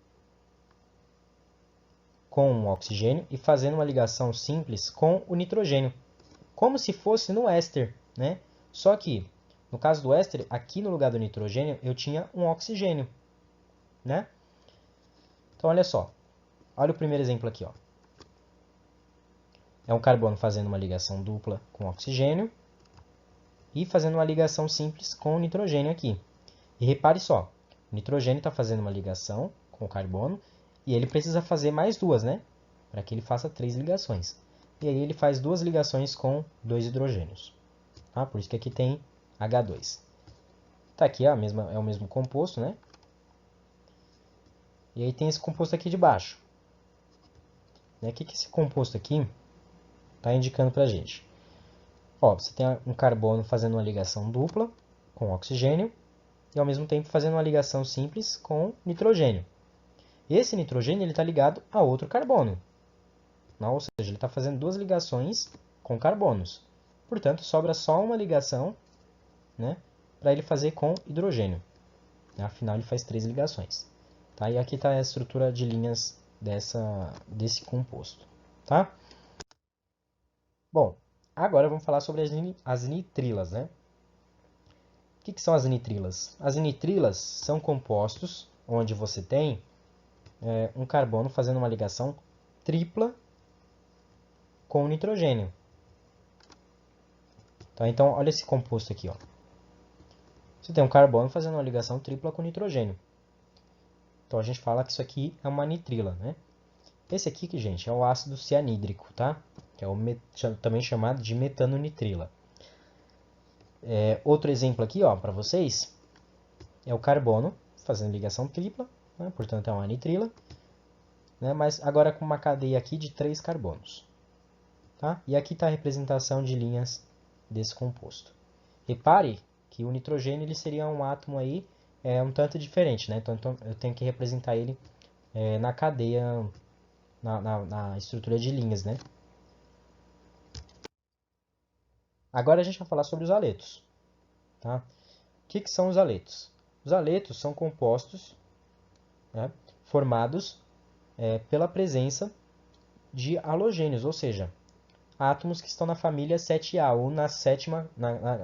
com um oxigênio e fazendo uma ligação simples com o nitrogênio, como se fosse no éster, né? Só que, no caso do éster, aqui no lugar do nitrogênio, eu tinha um oxigênio, né? Então, olha só. Olha o primeiro exemplo aqui, ó. É um carbono fazendo uma ligação dupla com oxigênio e fazendo uma ligação simples com o nitrogênio aqui. E repare só, o nitrogênio está fazendo uma ligação com o carbono e ele precisa fazer mais 2, né? Para que ele faça 3 ligações. E aí ele faz 2 ligações com 2 hidrogênios. Tá? Por isso que aqui tem H2. Tá aqui é o mesmo composto, né? E aí tem esse composto aqui de baixo. O que esse composto aqui está indicando para a gente? Ó, você tem um carbono fazendo uma ligação dupla com oxigênio e ao mesmo tempo fazendo uma ligação simples com nitrogênio. Esse nitrogênio está ligado a outro carbono. Não, ou seja, ele está fazendo 2 ligações com carbonos. Portanto, sobra só uma ligação, né, para ele fazer com hidrogênio. Afinal, ele faz 3 ligações. Tá? E aqui está a estrutura de linhas desse composto. Tá? Bom, agora vamos falar sobre as nitrilas. Né? O que são as nitrilas? As nitrilas são compostos onde você tem um carbono fazendo uma ligação tripla com o nitrogênio. Tá? Então, olha esse composto aqui. Ó. Você tem um carbono fazendo uma ligação tripla com nitrogênio. Então, a gente fala que isso aqui é uma nitrila. Né? Esse aqui, gente, é o ácido cianídrico, tá? Que é também chamado de metanonitrila. Outro exemplo aqui, ó, para vocês, é o carbono fazendo ligação tripla, né? Portanto, é uma nitrila, né? Mas agora com uma cadeia aqui de 3 carbonos. Tá? E aqui está a representação de linhas desse composto. Repare que o nitrogênio ele seria um átomo aí, um tanto diferente, né? Então eu tenho que representar ele na cadeia, na estrutura de linhas, né? Agora a gente vai falar sobre os aletos, tá? O que são os aletos? Os aletos são compostos, né, formados pela presença de halogênios, ou seja, átomos que estão na família 7A, ou na sétima,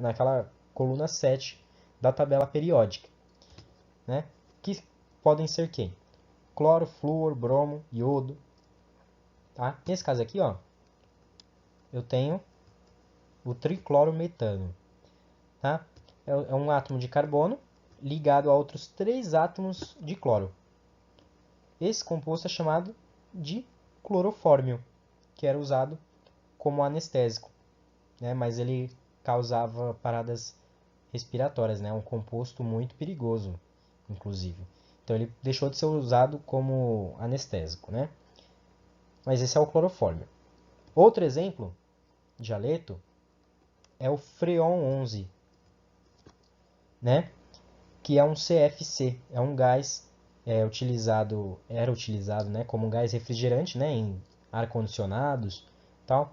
naquela coluna 7 da tabela periódica, né? Que podem ser quem? Cloro, flúor, bromo, iodo. Tá? Nesse caso aqui, ó, eu tenho o triclorometano. Tá? É um átomo de carbono ligado a outros 3 átomos de cloro. Esse composto é chamado de clorofórmio, que era usado como anestésico, né? Mas ele causava paradas respiratórias, né? Um composto muito perigoso, inclusive. Então ele deixou de ser usado como anestésico, né? Mas esse é o clorofórmio. Outro exemplo de aleto é o freon 11, né? Que é um CFC, é um gás era utilizado, né, como um gás refrigerante, né, em ar-condicionados, tal.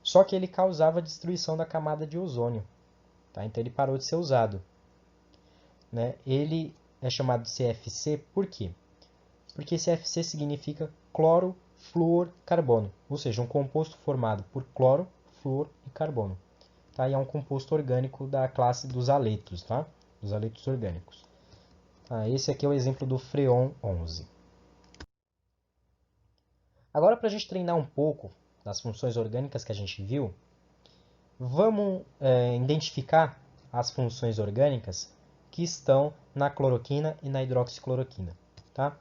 Só que ele causava destruição da camada de ozônio, tá? Então ele parou de ser usado, né? Ele é chamado de CFC por quê? Porque CFC significa cloro, flúor, carbono, ou seja, um composto formado por cloro, flúor e carbono. Tá? E é um composto orgânico da classe dos aletos, tá? Dos aletos orgânicos. Tá? Esse aqui é o exemplo do freon 11. Agora, para a gente treinar um pouco das funções orgânicas que a gente viu, vamos identificar as funções orgânicas que estão na cloroquina e na hidroxicloroquina. Tá?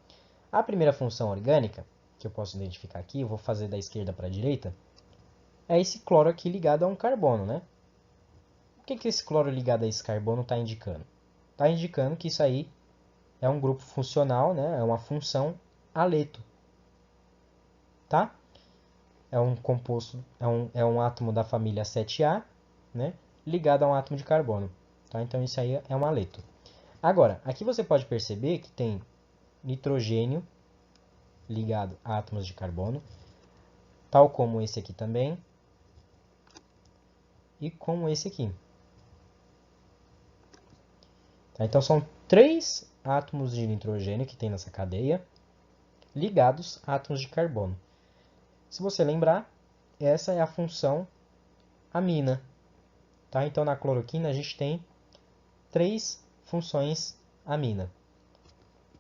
A primeira função orgânica, que eu posso identificar aqui, eu vou fazer da esquerda para a direita, é esse cloro aqui ligado a um carbono, né? O que esse cloro ligado a esse carbono está indicando? Está indicando que isso aí é um grupo funcional, né? É uma função aleto, tá? É um composto, é um átomo da família 7A, né? Ligado a um átomo de carbono, tá? Então isso aí é um aleto. Agora, aqui você pode perceber que tem nitrogênio ligado a átomos de carbono, tal como esse aqui também, e como esse aqui. Tá? Então são 3 átomos de nitrogênio que tem nessa cadeia, ligados a átomos de carbono. Se você lembrar, essa é a função amina. Tá? Então na cloroquina a gente tem 3 funções amina.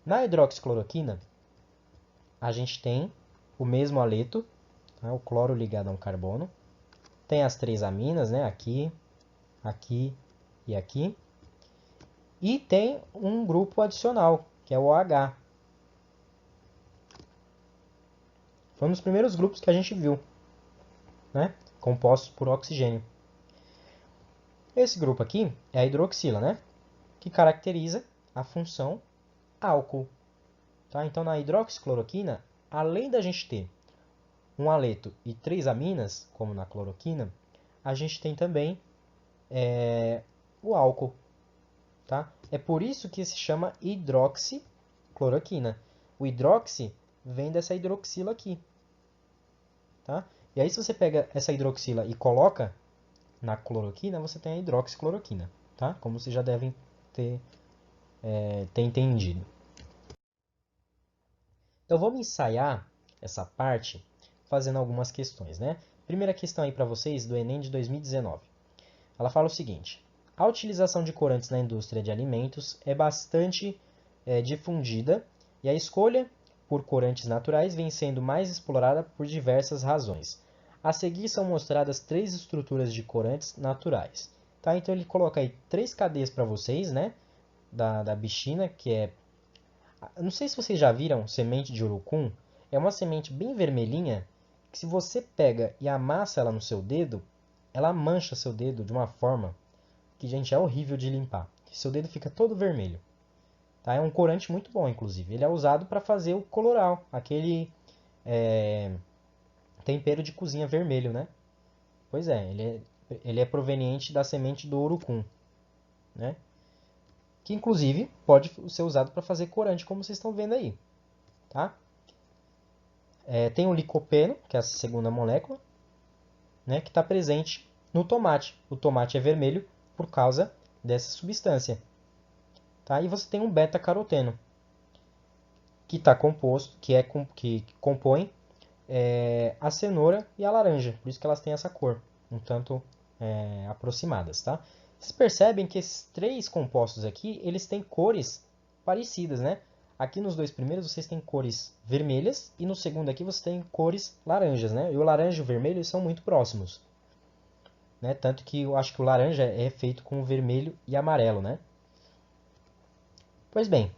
Na hidroxicloroquina, a gente tem o mesmo aleto, tá? O cloro ligado a um carbono. Tem as 3 aminas, né? Aqui, aqui e aqui. E tem um grupo adicional, que é o OH. Foi um dos primeiros grupos que a gente viu, né? Compostos por oxigênio. Esse grupo aqui é a hidroxila, né? Que caracteriza a função álcool. Tá? Então, na hidroxicloroquina, além da gente ter um aleto e 3 aminas, como na cloroquina, a gente tem também o álcool. Tá? É por isso que se chama hidroxicloroquina. O hidroxi vem dessa hidroxila aqui. Tá? E aí, se você pega essa hidroxila e coloca na cloroquina, você tem a hidroxicloroquina. Tá? Como vocês já devem ter entendido. Então, vamos ensaiar essa parte fazendo algumas questões, né? Primeira questão aí para vocês do Enem de 2019. Ela fala o seguinte: a utilização de corantes na indústria de alimentos é bastante difundida e a escolha por corantes naturais vem sendo mais explorada por diversas razões. A seguir são mostradas 3 estruturas de corantes naturais. Tá? Então ele coloca aí 3 cadeias para vocês, né? Da bichina, que é... Eu não sei se vocês já viram semente de urucum. É uma semente bem vermelhinha que se você pega e amassa ela no seu dedo, ela mancha seu dedo de uma forma que, gente, é horrível de limpar. Seu dedo fica todo vermelho. Tá? É um corante muito bom, inclusive. Ele é usado para fazer o coloral, aquele tempero de cozinha vermelho, né? Pois é, ele é proveniente da semente do urucum, né? Que inclusive pode ser usado para fazer corante, como vocês estão vendo aí, tá? Tem o licopeno, que é a segunda molécula, né, que está presente no tomate. O tomate é vermelho por causa dessa substância. Tá? E você tem um beta-caroteno, que está composto, que compõe a cenoura e a laranja. Por isso que elas têm essa cor, um tanto aproximadas. Tá? Vocês percebem que esses três compostos aqui, eles têm cores parecidas, né? Aqui nos dois primeiros vocês têm cores vermelhas e no segundo aqui você tem cores laranjas, né? E o laranja e o vermelho eles são muito próximos, né? Tanto que eu acho que o laranja é feito com vermelho e amarelo, né? Pois bem,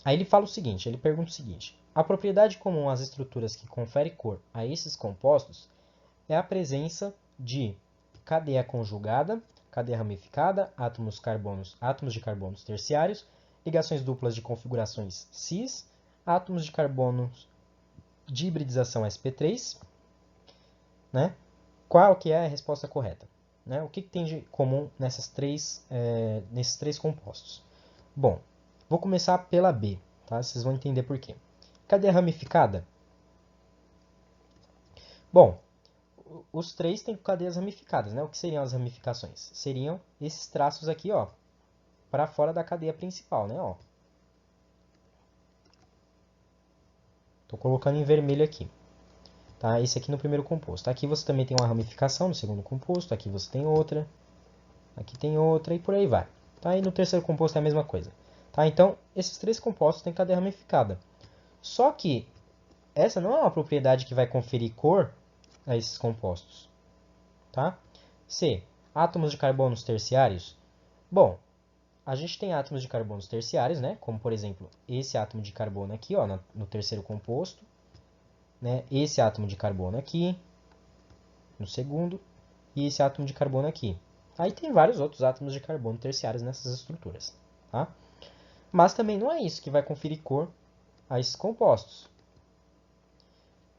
aí ele fala o seguinte, ele pergunta o seguinte: a propriedade comum às estruturas que confere cor a esses compostos é a presença de cadeia conjugada, cadeia ramificada, átomos de carbonos terciários, ligações duplas de configurações cis, átomos de carbono de hibridização sp3, né? Qual que é a resposta correta? Né? O que tem de comum nesses três compostos? Bom, vou começar pela B, tá? Vocês vão entender por quê. Cadeia ramificada? Bom, os três têm cadeias ramificadas, né? O que seriam as ramificações? Seriam esses traços aqui, ó, para fora da cadeia principal, né? Ó. Tô colocando em vermelho aqui. Tá? Esse aqui no primeiro composto. Aqui você também tem uma ramificação no segundo composto, aqui você tem outra, aqui tem outra e por aí vai. Tá? E no terceiro composto é a mesma coisa. Tá? Então, esses três compostos têm cadeia ramificada. Só que essa não é uma propriedade que vai conferir cor a esses compostos. Tá? C. Átomos de carbonos terciários. Bom, a gente tem átomos de carbonos terciários, né? Como, por exemplo, esse átomo de carbono aqui, ó, no terceiro composto. Né? Esse átomo de carbono aqui, no segundo, e esse átomo de carbono aqui. Aí tem vários outros átomos de carbono terciários nessas estruturas. Tá? Mas também não é isso que vai conferir cor a esses compostos.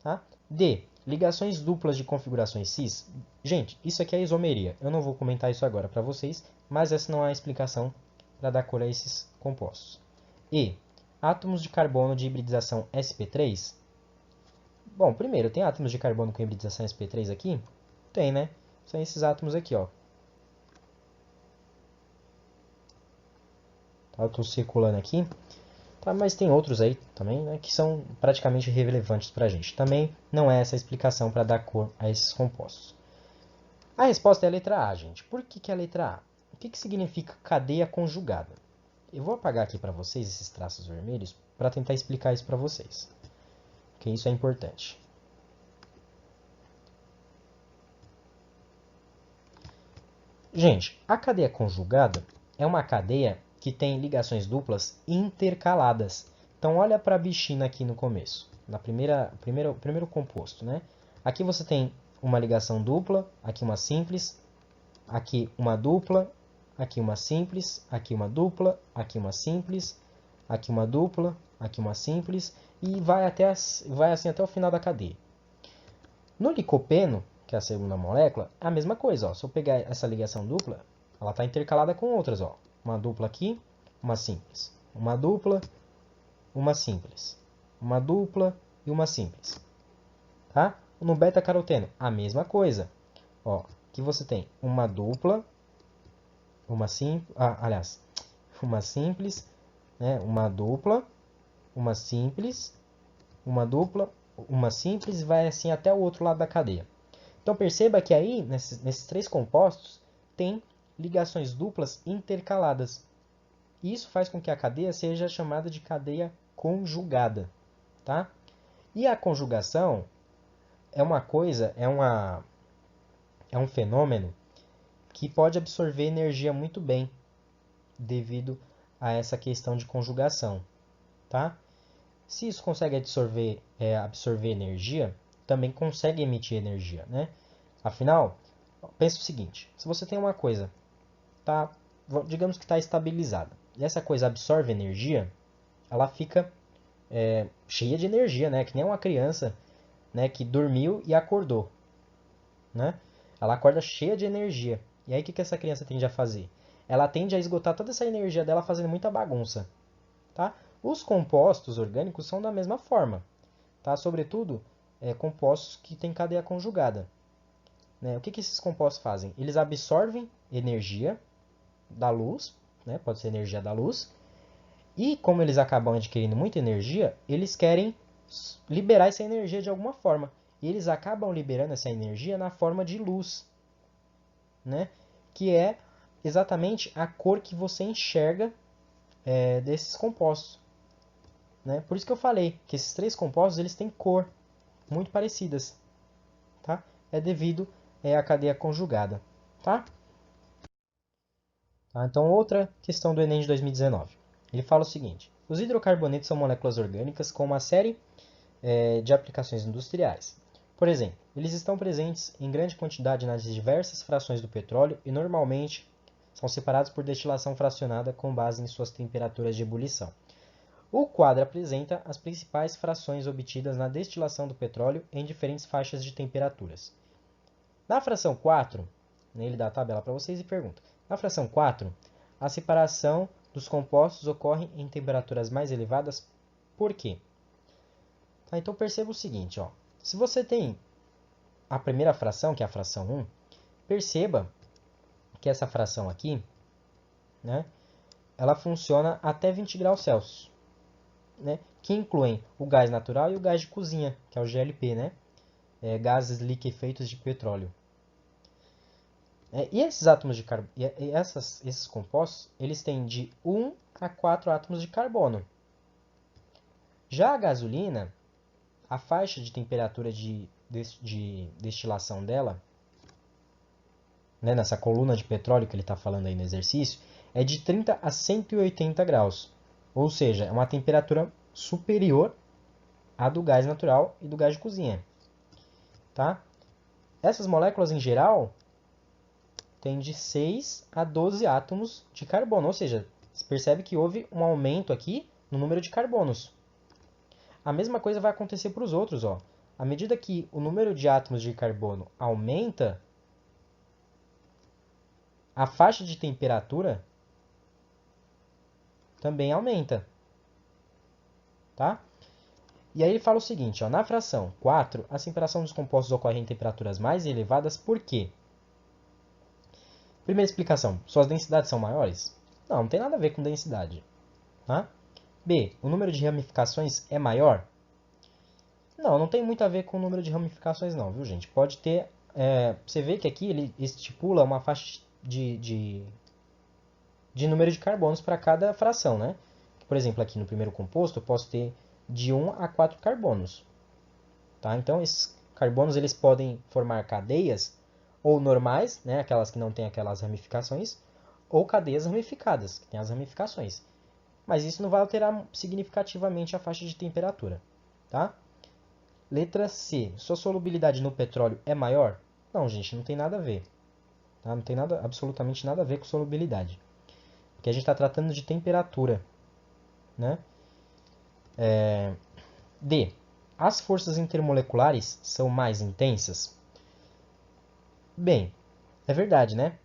Tá? D. Ligações duplas de configurações cis. Gente, isso aqui é isomeria. Eu não vou comentar isso agora para vocês, mas essa não é a explicação para dar cor a esses compostos. E. Átomos de carbono de hibridização sp3. Bom, primeiro, tem átomos de carbono com hibridização sp3 aqui? Tem, né? São esses átomos aqui, ó. Tá, eu estou circulando aqui. Tá, mas tem outros aí também, né, que são praticamente irrelevantes para a gente. Também não é essa a explicação para dar cor a esses compostos. A resposta é a letra A, gente. Por que é a letra A? O que significa cadeia conjugada? Eu vou apagar aqui para vocês esses traços vermelhos para tentar explicar isso para vocês. Porque isso é importante. Gente, a cadeia conjugada é uma cadeia que tem ligações duplas intercaladas. Então, olha para a bichina aqui no começo, primeiro composto. Né? Aqui você tem uma ligação dupla, aqui uma simples, aqui uma dupla, aqui uma simples, aqui uma dupla, aqui uma simples, aqui uma dupla, aqui uma simples, e vai assim até o final da cadeia. No licopeno, que é a segunda molécula, é a mesma coisa. Ó. Se eu pegar essa ligação dupla, ela está intercalada com outras. Ó. Uma dupla aqui, uma simples. Uma dupla, uma simples. Uma dupla e uma simples. Tá? No beta-caroteno, a mesma coisa. Ó, aqui você tem uma dupla, uma simples, uma simples, né? Uma dupla, uma simples, uma dupla, uma simples e vai assim até o outro lado da cadeia. Então perceba que aí, nesses três compostos, tem ligações duplas intercaladas. E isso faz com que a cadeia seja chamada de cadeia conjugada. Tá? E a conjugação é uma coisa, é um fenômeno que pode absorver energia muito bem devido a essa questão de conjugação. Tá? Se isso consegue absorver energia, também consegue emitir energia. Né? Afinal, pensa o seguinte, se você tem uma coisa, digamos que está estabilizada, e essa coisa absorve energia, ela fica cheia de energia, né? Que nem uma criança, né, que dormiu e acordou. Né? Ela acorda cheia de energia. E aí o que essa criança tende a fazer? Ela tende a esgotar toda essa energia dela fazendo muita bagunça. Tá? Os compostos orgânicos são da mesma forma. tá? Sobretudo, compostos que têm cadeia conjugada. Né? O que esses compostos fazem? Eles absorvem energia da luz, né? Pode ser energia da luz, e como eles acabam adquirindo muita energia, eles querem liberar essa energia de alguma forma. E eles acabam liberando essa energia na forma de luz, né? Que é exatamente a cor que você enxerga desses compostos. Né? Por isso que eu falei que esses três compostos eles têm cor muito parecidas. Tá? É devido à cadeia conjugada. Tá? Tá? Então, outra questão do Enem de 2019. Ele fala o seguinte: os hidrocarbonetos são moléculas orgânicas com uma série de aplicações industriais. Por exemplo, eles estão presentes em grande quantidade nas diversas frações do petróleo e normalmente são separados por destilação fracionada com base em suas temperaturas de ebulição. O quadro apresenta as principais frações obtidas na destilação do petróleo em diferentes faixas de temperaturas. Na fração 4, ele dá a tabela para vocês e pergunta: na fração 4, a separação dos compostos ocorre em temperaturas mais elevadas, por quê? Tá, então perceba o seguinte, ó. Se você tem a primeira fração, que é a fração 1, perceba que essa fração aqui, né, ela funciona até 20 graus Celsius, né, que incluem o gás natural e o gás de cozinha, que é o GLP, né, gases liquefeitos de petróleo. E esses átomos de carbono, esses compostos, eles têm de 1 a 4 átomos de carbono. Já a gasolina, a faixa de temperatura de destilação dela, né, nessa coluna de petróleo que ele está falando aí no exercício, é de 30 a 180 graus. Ou seja, é uma temperatura superior à do gás natural e do gás de cozinha. Tá? Essas moléculas, em geral, têm de 6 a 12 átomos de carbono. Ou seja, você percebe que houve um aumento aqui no número de carbonos. A mesma coisa vai acontecer para os outros. Ó. À medida que o número de átomos de carbono aumenta, a faixa de temperatura também aumenta. Tá? E aí ele fala o seguinte, ó, na fração 4, a separação dos compostos ocorre em temperaturas mais elevadas, por quê? Primeira explicação, suas densidades são maiores? Não tem nada a ver com densidade. Tá? B, o número de ramificações é maior? Não tem muito a ver com o número de ramificações não, viu gente? Pode ter, você vê que aqui ele estipula uma faixa de número de carbonos para cada fração, né? Por exemplo, aqui no primeiro composto eu posso ter de 1 a 4 carbonos. Tá? Então, esses carbonos eles podem formar cadeias ou normais, né, aquelas que não têm aquelas ramificações, ou cadeias ramificadas, que têm as ramificações. Mas isso não vai alterar significativamente a faixa de temperatura. Tá? Letra C. Sua solubilidade no petróleo é maior? Não, gente, não tem nada a ver. Tá? Não tem nada, absolutamente nada a ver com solubilidade. Porque a gente está tratando de temperatura. Né? D. As forças intermoleculares são mais intensas? Bem, é verdade, né?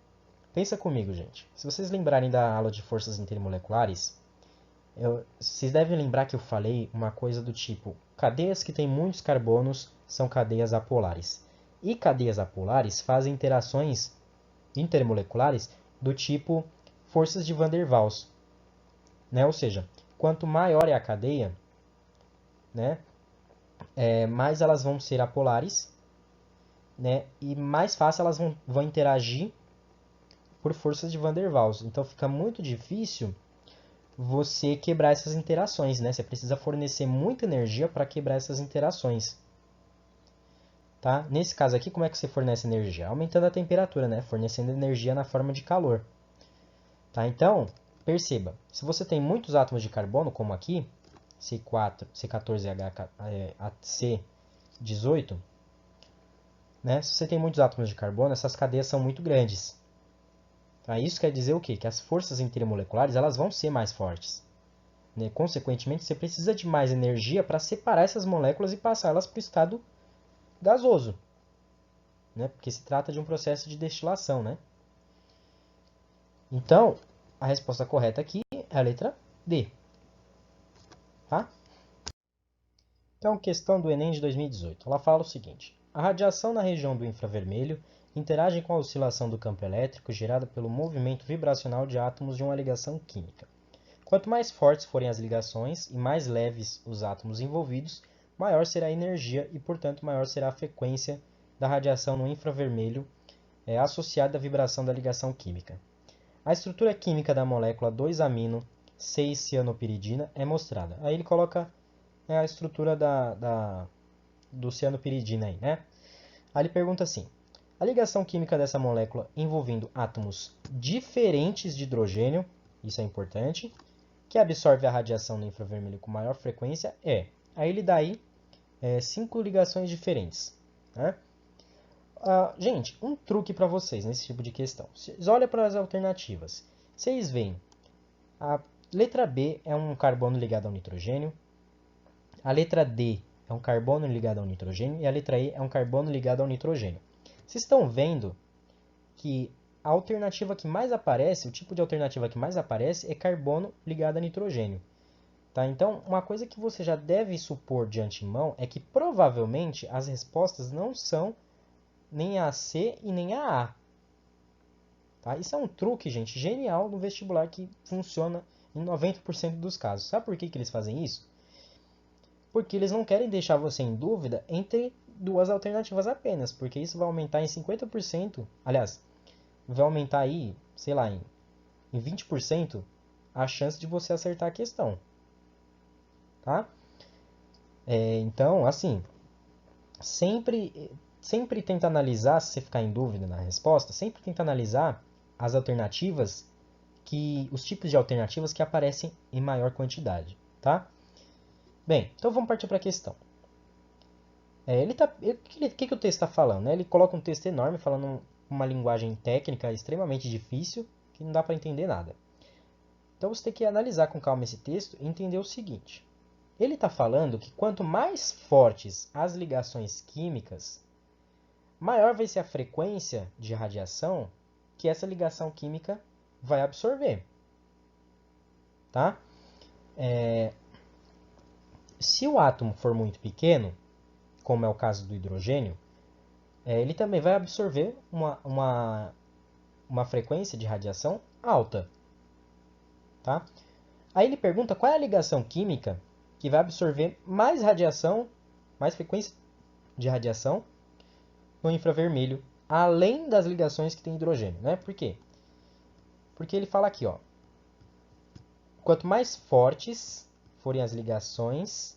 Pensa comigo, gente. Se vocês lembrarem da aula de forças intermoleculares, vocês devem lembrar que eu falei uma coisa do tipo: cadeias que têm muitos carbonos são cadeias apolares. E cadeias apolares fazem interações intermoleculares do tipo forças de Van der Waals. Né? Ou seja, quanto maior é a cadeia, né, mais elas vão ser apolares, né, e mais fácil elas vão interagir por forças de Van der Waals. Então fica muito difícil você quebrar essas interações, né? Você precisa fornecer muita energia para quebrar essas interações. Tá? Nesse caso aqui, como é que você fornece energia? Aumentando a temperatura, né? Fornecendo energia na forma de calor. Tá? Então, perceba, se você tem muitos átomos de carbono, como aqui, C4, C14H, C18, né? Se você tem muitos átomos de carbono, essas cadeias são muito grandes. Tá? Isso quer dizer o quê? Que as forças intermoleculares elas vão ser mais fortes. Né? Consequentemente, você precisa de mais energia para separar essas moléculas e passá-las para o estado gasoso. Né? Porque se trata de um processo de destilação. Né? Então, a resposta correta aqui é a letra D. Tá? Então, questão do Enem de 2018. Ela fala o seguinte: a radiação na região do infravermelho interage com a oscilação do campo elétrico gerada pelo movimento vibracional de átomos de uma ligação química. Quanto mais fortes forem as ligações e mais leves os átomos envolvidos, maior será a energia e, portanto, maior será a frequência da radiação no infravermelho associada à vibração da ligação química. A estrutura química da molécula 2-amino-6-cianopiridina é mostrada. Aí ele coloca a estrutura do cianopiridina aí, né? Aí ele pergunta assim: a ligação química dessa molécula envolvendo átomos diferentes de hidrogênio, isso é importante, que absorve a radiação no infravermelho com maior frequência é. Aí ele dá aí 5 ligações diferentes, né? Gente, um truque para vocês nesse tipo de questão. Vocês olham para as alternativas. Vocês veem, a letra B é um carbono ligado ao nitrogênio, a letra D é um carbono ligado ao nitrogênio e a letra E é um carbono ligado ao nitrogênio. Vocês estão vendo que a alternativa que mais aparece, o tipo de alternativa que mais aparece é carbono ligado a nitrogênio. Tá? Então, uma coisa que você já deve supor de antemão é que provavelmente as respostas não são nem a C e nem a A. Tá? Isso é um truque, gente, genial no vestibular que funciona em 90% dos casos. Sabe por que eles fazem isso? Porque eles não querem deixar você em dúvida entre duas alternativas apenas, porque isso vai aumentar em 50%, aliás, vai aumentar aí, sei lá, em 20% a chance de você acertar a questão. Tá? Então, assim, sempre tenta analisar, se você ficar em dúvida na resposta, sempre tenta analisar as alternativas, os tipos de alternativas que aparecem em maior quantidade, tá? Bem, então vamos partir para a questão. O que o texto está falando? Né? Ele coloca um texto enorme, falando uma linguagem técnica extremamente difícil, que não dá para entender nada. Então você tem que analisar com calma esse texto e entender o seguinte. Ele está falando que quanto mais fortes as ligações químicas, maior vai ser a frequência de radiação que essa ligação química vai absorver. Tá? Se o átomo for muito pequeno, como é o caso do hidrogênio, ele também vai absorver uma frequência de radiação alta. Tá? Aí ele pergunta qual é a ligação química que vai absorver mais radiação, mais frequência de radiação no infravermelho, além das ligações que tem hidrogênio. Né? Por quê? Porque ele fala aqui, ó, quanto mais fortes forem as ligações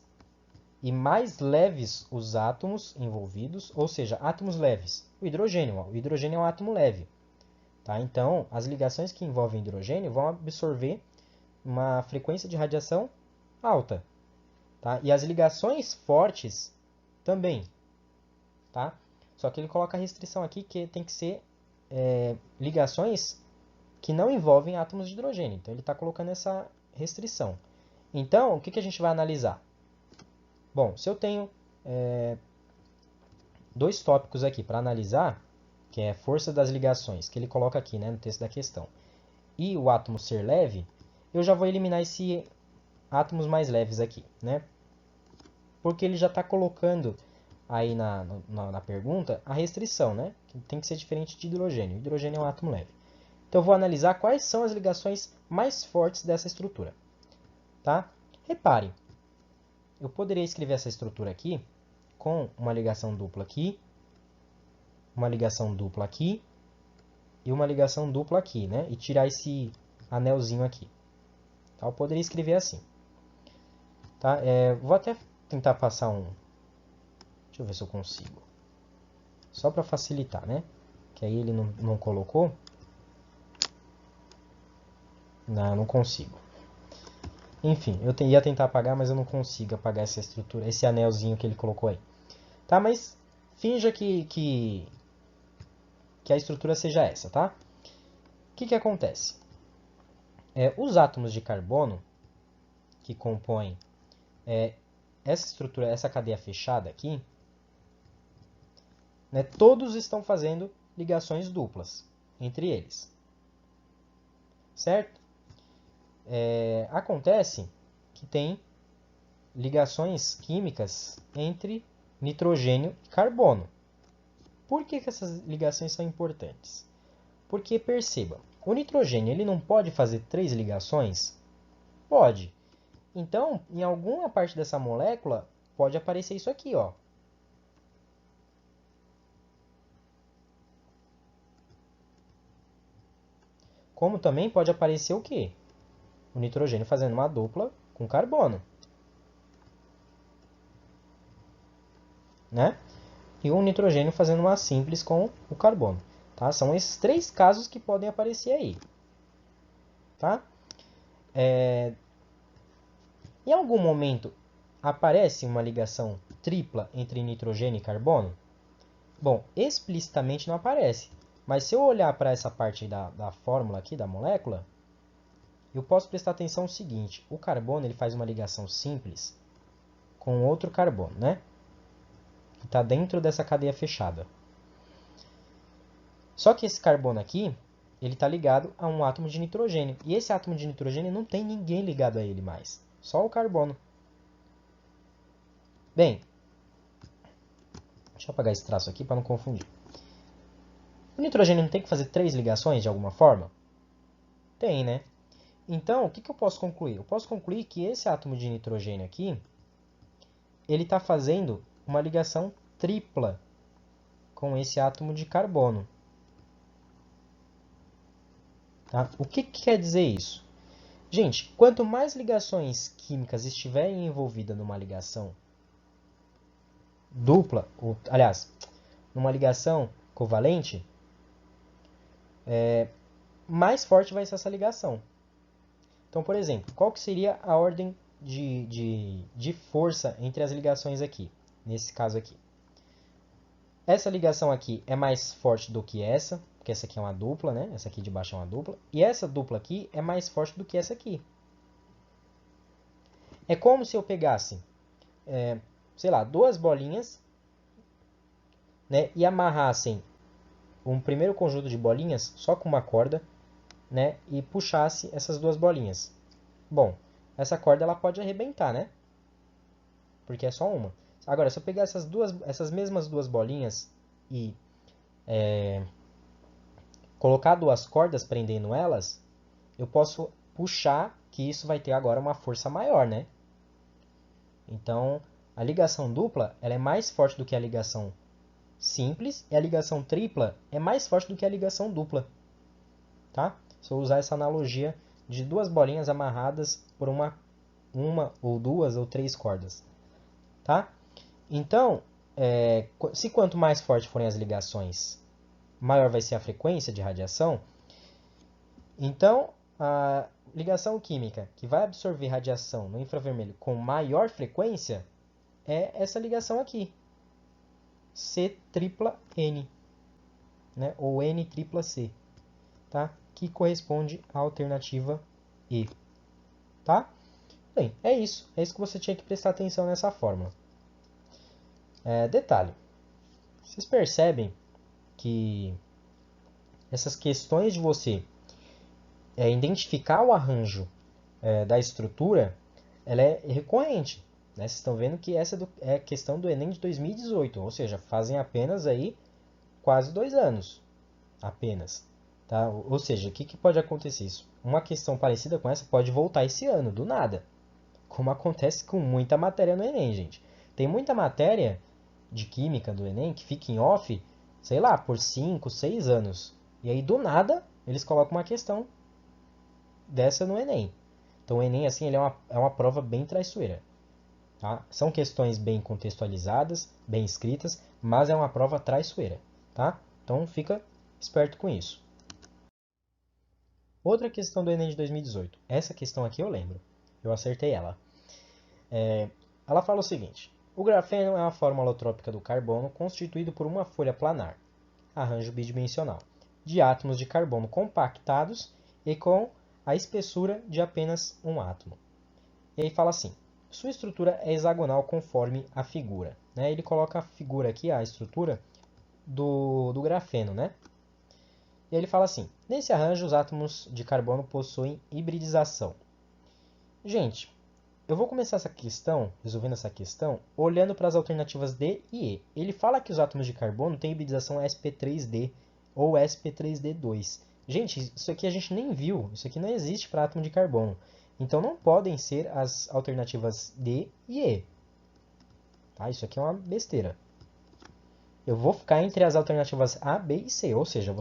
e mais leves os átomos envolvidos, ou seja, átomos leves. O hidrogênio é um átomo leve. Tá? Então, as ligações que envolvem hidrogênio vão absorver uma frequência de radiação alta. Tá? E as ligações fortes também. Tá? Só que ele coloca a restrição aqui que tem que ser ligações que não envolvem átomos de hidrogênio. Então, ele está colocando essa restrição. Então, o que a gente vai analisar? Bom, se eu tenho dois tópicos aqui para analisar, que é a força das ligações, que ele coloca aqui, né, no texto da questão, e o átomo ser leve, eu já vou eliminar esses átomos mais leves aqui, né? Porque ele já está colocando aí na pergunta a restrição, né? Que tem que ser diferente de hidrogênio. O hidrogênio é um átomo leve. Então eu vou analisar quais são as ligações mais fortes dessa estrutura. Tá? Reparem, eu poderia escrever essa estrutura aqui com uma ligação dupla aqui, uma ligação dupla aqui e uma ligação dupla aqui, né? E tirar esse anelzinho aqui. Tá? Eu poderia escrever assim. Tá? Vou até tentar passar um... Deixa eu ver se eu consigo. Só para facilitar, né? Que aí ele não colocou. Não consigo. Enfim, eu ia tentar apagar, mas eu não consigo apagar essa estrutura, esse anelzinho que ele colocou aí. Tá? Mas finja que a estrutura seja essa, tá? O que acontece? Os átomos de carbono que compõem essa estrutura, essa cadeia fechada aqui, né, todos estão fazendo ligações duplas entre eles. Certo? Acontece que tem ligações químicas entre nitrogênio e carbono. Por que essas ligações são importantes? Porque, perceba, o nitrogênio ele não pode fazer 3 ligações? Pode. Então, em alguma parte dessa molécula, pode aparecer isso aqui, ó. Como também pode aparecer o quê? O nitrogênio fazendo uma dupla com carbono, né? E o nitrogênio fazendo uma simples com o carbono, tá? São esses 3 casos que podem aparecer aí, tá? Em algum momento aparece uma ligação tripla entre nitrogênio e carbono? Bom, explicitamente não aparece, mas se eu olhar para essa parte da fórmula aqui, da molécula, eu posso prestar atenção no seguinte: o carbono ele faz uma ligação simples com outro carbono, né? Que está dentro dessa cadeia fechada. Só que esse carbono aqui, ele está ligado a um átomo de nitrogênio. E esse átomo de nitrogênio não tem ninguém ligado a ele mais. Só o carbono. Bem, deixa eu apagar esse traço aqui para não confundir. O nitrogênio não tem que fazer 3 ligações de alguma forma? Tem, né? Então, o que eu posso concluir? Eu posso concluir que esse átomo de nitrogênio aqui, ele está fazendo uma ligação tripla com esse átomo de carbono. Tá? O que quer dizer isso? Gente, quanto mais ligações químicas estiverem envolvidas numa ligação dupla, ou, aliás, numa ligação covalente, mais forte vai ser essa ligação. Então, por exemplo, qual que seria a ordem de força entre as ligações aqui, nesse caso aqui? Essa ligação aqui é mais forte do que essa, porque essa aqui é uma dupla, né? Essa aqui de baixo é uma dupla. E essa dupla aqui é mais forte do que essa aqui. É como se eu pegasse, sei lá, 2 bolinhas, né? E amarrassem um primeiro conjunto de bolinhas só com uma corda, né? E puxasse essas 2 bolinhas. Bom, essa corda ela pode arrebentar, né? Porque é só uma. Agora, se eu pegar essas mesmas 2 bolinhas e colocar 2 cordas prendendo elas, eu posso puxar, que isso vai ter agora uma força maior, né? Então, a ligação dupla ela é mais forte do que a ligação simples, e a ligação tripla é mais forte do que a ligação dupla. Tá? Se eu usar essa analogia de 2 bolinhas amarradas por uma ou 2 ou 3 cordas. Tá? Então, se quanto mais forte forem as ligações, maior vai ser a frequência de radiação. Então, a ligação química que vai absorver radiação no infravermelho com maior frequência é essa ligação aqui, C tripla N, né? Ou N tripla C, tá? Que corresponde à alternativa E, tá? Bem, é isso que você tinha que prestar atenção nessa fórmula. Detalhe, vocês percebem que essas questões de você identificar o arranjo da estrutura, ela é recorrente. Né? Vocês estão vendo que essa é a questão do Enem de 2018, ou seja, fazem apenas aí quase 2 anos. Apenas. Tá? Ou seja, o que pode acontecer isso? Uma questão parecida com essa pode voltar esse ano, do nada. Como acontece com muita matéria no Enem, gente. Tem muita matéria de química do Enem que fica em off, sei lá, por 5, 6 anos. E aí, do nada, eles colocam uma questão dessa no Enem. Então, o Enem, assim, ele é uma prova bem traiçoeira. Tá? São questões bem contextualizadas, bem escritas, mas é uma prova traiçoeira. Tá? Então, fica esperto com isso. Outra questão do Enem de 2018. Essa questão aqui eu lembro. Eu acertei ela. Ela fala o seguinte. O grafeno é uma forma alotrópica do carbono constituído por uma folha planar, arranjo bidimensional, de átomos de carbono compactados e com a espessura de apenas um átomo. E aí fala assim. Sua estrutura é hexagonal conforme a figura. Né? Ele coloca a figura aqui, a estrutura do grafeno, né? E ele fala assim: nesse arranjo, os átomos de carbono possuem hibridização. Gente, eu vou começar essa questão, resolvendo essa questão, olhando para as alternativas D e E. Ele fala que os átomos de carbono têm hibridização sp3d ou sp3d2. Gente, isso aqui a gente nem viu, isso aqui não existe para átomo de carbono. Então não podem ser as alternativas D e E. Tá? Isso aqui é uma besteira. Eu vou ficar entre as alternativas A, B e C, ou seja,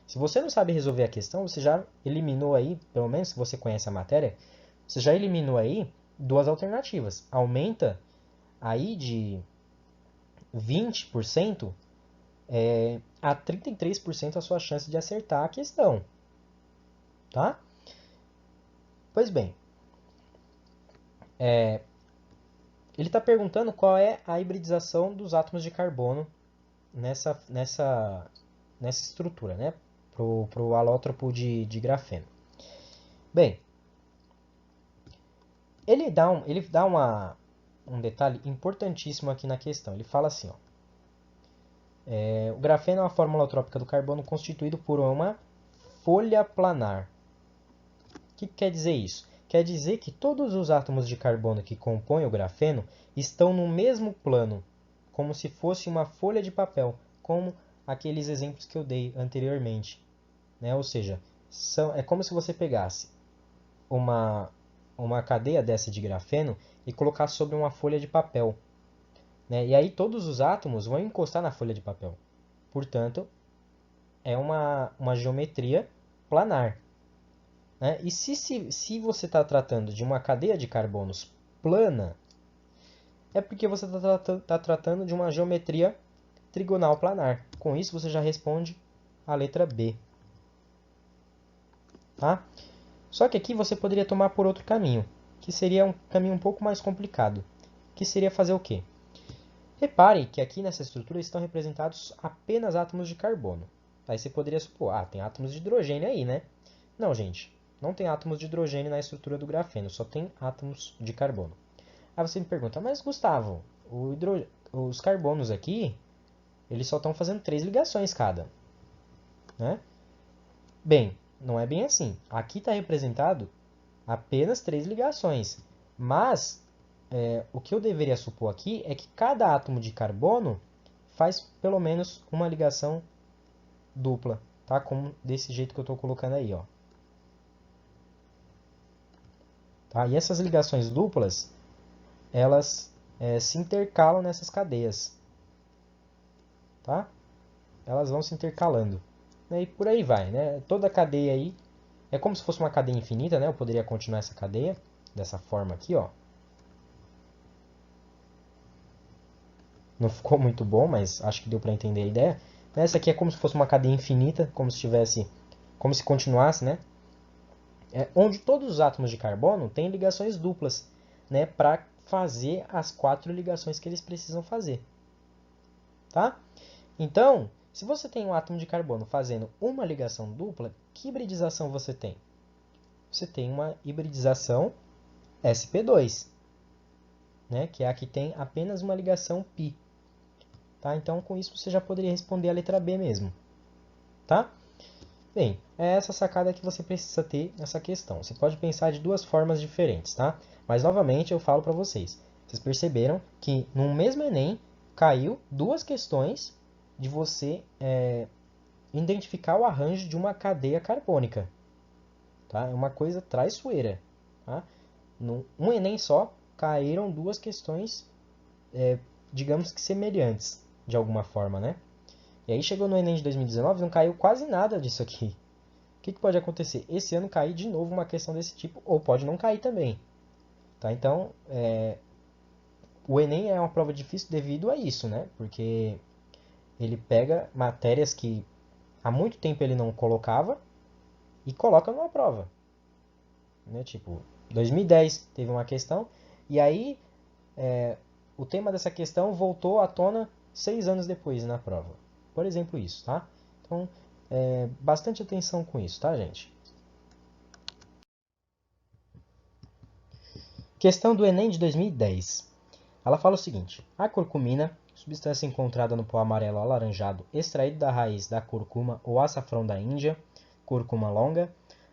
se você não sabe resolver a questão, você já eliminou aí, pelo menos se você conhece a matéria, você já eliminou aí duas alternativas. Aumenta aí de 20% a 33% a sua chance de acertar a questão. Tá? Pois bem, ele está perguntando qual é a hibridização dos átomos de carbono nessa estrutura, né? Para o alótropo de grafeno. Bem, ele dá um detalhe importantíssimo aqui na questão. Ele fala assim, ó, o grafeno é uma fórmula alotrópica do carbono constituído por uma folha planar. O que quer dizer isso? Quer dizer que todos os átomos de carbono que compõem o grafeno estão no mesmo plano, como se fosse uma folha de papel, como aqueles exemplos que eu dei anteriormente. Né? Ou seja, é como se você pegasse uma cadeia dessa de grafeno e colocar sobre uma folha de papel. Né? E aí todos os átomos vão encostar na folha de papel. Portanto, é uma geometria planar. Né? E se você está tratando de uma cadeia de carbonos plana, é porque você está tratando de uma geometria trigonal planar. Com isso, você já responde a letra B. Tá? Só que aqui você poderia tomar por outro caminho, que seria um caminho um pouco mais complicado, que seria fazer o quê? Repare que aqui nessa estrutura estão representados apenas átomos de carbono. Aí você poderia supor, tem átomos de hidrogênio aí, né? Não, gente, não tem átomos de hidrogênio na estrutura do grafeno, só tem átomos de carbono. Aí você me pergunta, mas Gustavo, os carbonos aqui, eles só estão fazendo 3 ligações cada. Né? Bem, não é bem assim. Aqui está representado apenas 3 ligações. Mas o que eu deveria supor aqui é que cada átomo de carbono faz pelo menos uma ligação dupla, tá? Como desse jeito que eu estou colocando aí, ó. Tá? E essas ligações duplas, elas se intercalam nessas cadeias, tá? Elas vão se intercalando. E por aí vai, né? Toda cadeia aí é como se fosse uma cadeia infinita, né? Eu poderia continuar essa cadeia dessa forma aqui, ó. Não ficou muito bom, mas acho que deu para entender a ideia. Essa aqui é como se fosse uma cadeia infinita, como se continuasse, né? Onde todos os átomos de carbono têm ligações duplas, né? Para fazer as 4 ligações que eles precisam fazer, tá? Então, se você tem um átomo de carbono fazendo uma ligação dupla, que hibridização você tem? Você tem uma hibridização sp2, né? Que é a que tem apenas uma ligação π. Tá? Então, com isso, você já poderia responder a letra B mesmo. Tá? Bem, é essa sacada que você precisa ter nessa questão. Você pode pensar de duas formas diferentes, tá? Mas, novamente, eu falo para vocês. Vocês perceberam que no mesmo Enem caiu duas questões de você identificar o arranjo de uma cadeia carbônica. Tá? É uma coisa traiçoeira. Tá? Um Enem só caíram duas questões, digamos que semelhantes, de alguma forma, né? E aí chegou no Enem de 2019 e não caiu quase nada disso aqui. O que pode acontecer? Esse ano cair de novo uma questão desse tipo, ou pode não cair também. Tá? Então, o Enem é uma prova difícil devido a isso, né? Porque ele pega matérias que há muito tempo ele não colocava e coloca numa prova. Né? Tipo, 2010 teve uma questão, e aí o tema dessa questão voltou à tona 6 anos depois na prova. Por exemplo, isso, tá? Então, bastante atenção com isso, tá, gente? Questão do Enem de 2010. Ela fala o seguinte: a curcumina, substância encontrada no pó amarelo alaranjado extraído da raiz da curcuma ou açafrão da Índia, curcuma longa,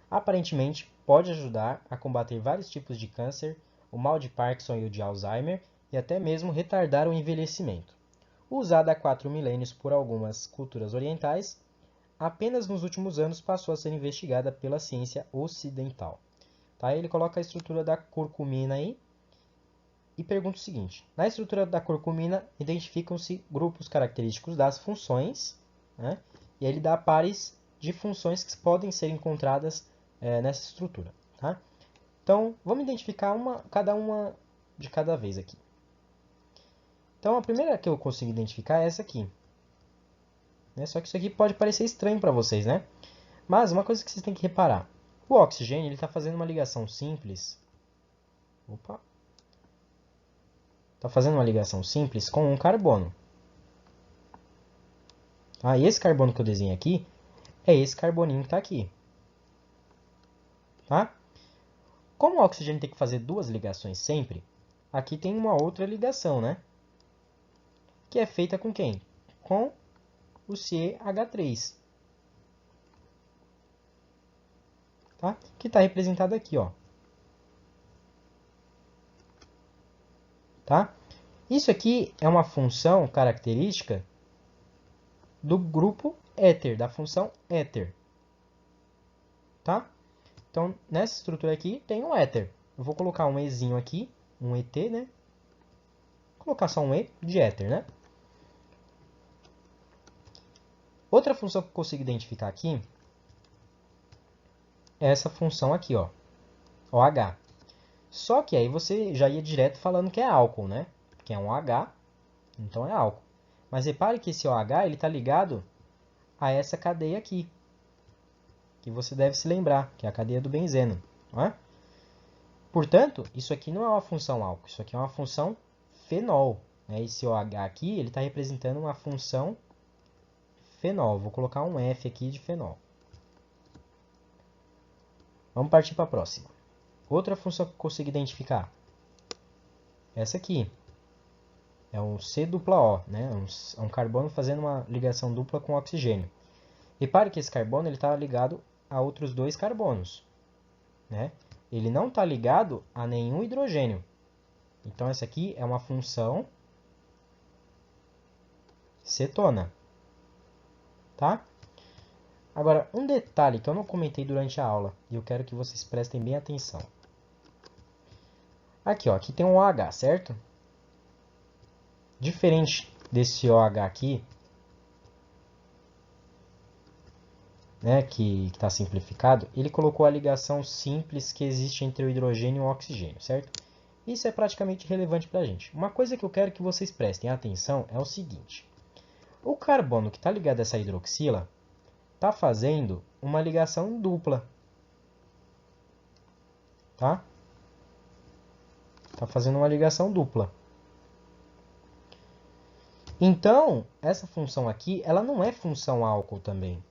aparentemente pode ajudar a combater vários tipos de câncer o mal de Parkinson e o de Alzheimer, e até mesmo retardar o envelhecimento. Usada há 4 milênios por algumas culturas orientais, apenas nos últimos anos passou a ser investigada pela ciência ocidental. Tá? Ele coloca a estrutura da curcumina aí e pergunta o seguinte: na estrutura da curcumina identificam-se grupos característicos das funções, né? E aí ele dá pares de funções que podem ser encontradas nessa estrutura. Tá? Então, vamos identificar cada uma de cada vez aqui. Então, a primeira que eu consigo identificar é essa aqui. Só que isso aqui pode parecer estranho para vocês, né? Mas uma coisa que vocês têm que reparar. O oxigênio está fazendo uma ligação simples. Opa! Está fazendo uma ligação simples com um carbono. Ah, e esse carbono que eu desenhei aqui é esse carboninho que está aqui. Tá? Como o oxigênio tem que fazer duas ligações sempre, aqui tem uma outra ligação, né? Que é feita com quem? Com o CH3. Tá? Que está representado aqui, ó. Tá? Isso aqui é uma função característica do grupo éter, da função éter. Tá? Então, nessa estrutura aqui tem um éter. Eu vou colocar um Ezinho aqui, um ET, né? Vou colocar só um E de éter, né? Outra função que eu consigo identificar aqui é essa função aqui, ó, OH. Só que aí você já ia direto falando que é álcool, né? Que é um H, então é álcool. Mas repare que esse OH está ligado a essa cadeia aqui, que você deve se lembrar, que é a cadeia do benzeno. Não é? Portanto, isso aqui não é uma função álcool, isso aqui é uma função fenol. Né? Esse OH aqui está representando uma função fenol. Vou colocar um F aqui de fenol. Vamos partir para a próxima. Outra função que eu consigo identificar. Essa aqui. É um C-O, né? É um carbono fazendo uma ligação dupla com oxigênio. Repare que esse carbono está ligado a outros dois carbonos. Né? Ele não está ligado a nenhum hidrogênio. Então, essa aqui é uma função cetona. Tá? Agora, um detalhe que eu não comentei durante a aula, e eu quero que vocês prestem bem atenção. Aqui, ó, aqui tem um OH, certo? Diferente desse OH aqui, né, que está simplificado, ele colocou a ligação simples que existe entre o hidrogênio e o oxigênio, certo? Isso é praticamente relevante para a gente. Uma coisa que eu quero que vocês prestem atenção é o seguinte. O carbono que está ligado a essa hidroxila está fazendo uma ligação dupla. Tá? Está fazendo uma ligação dupla. Então, essa função aqui, ela não é função álcool também.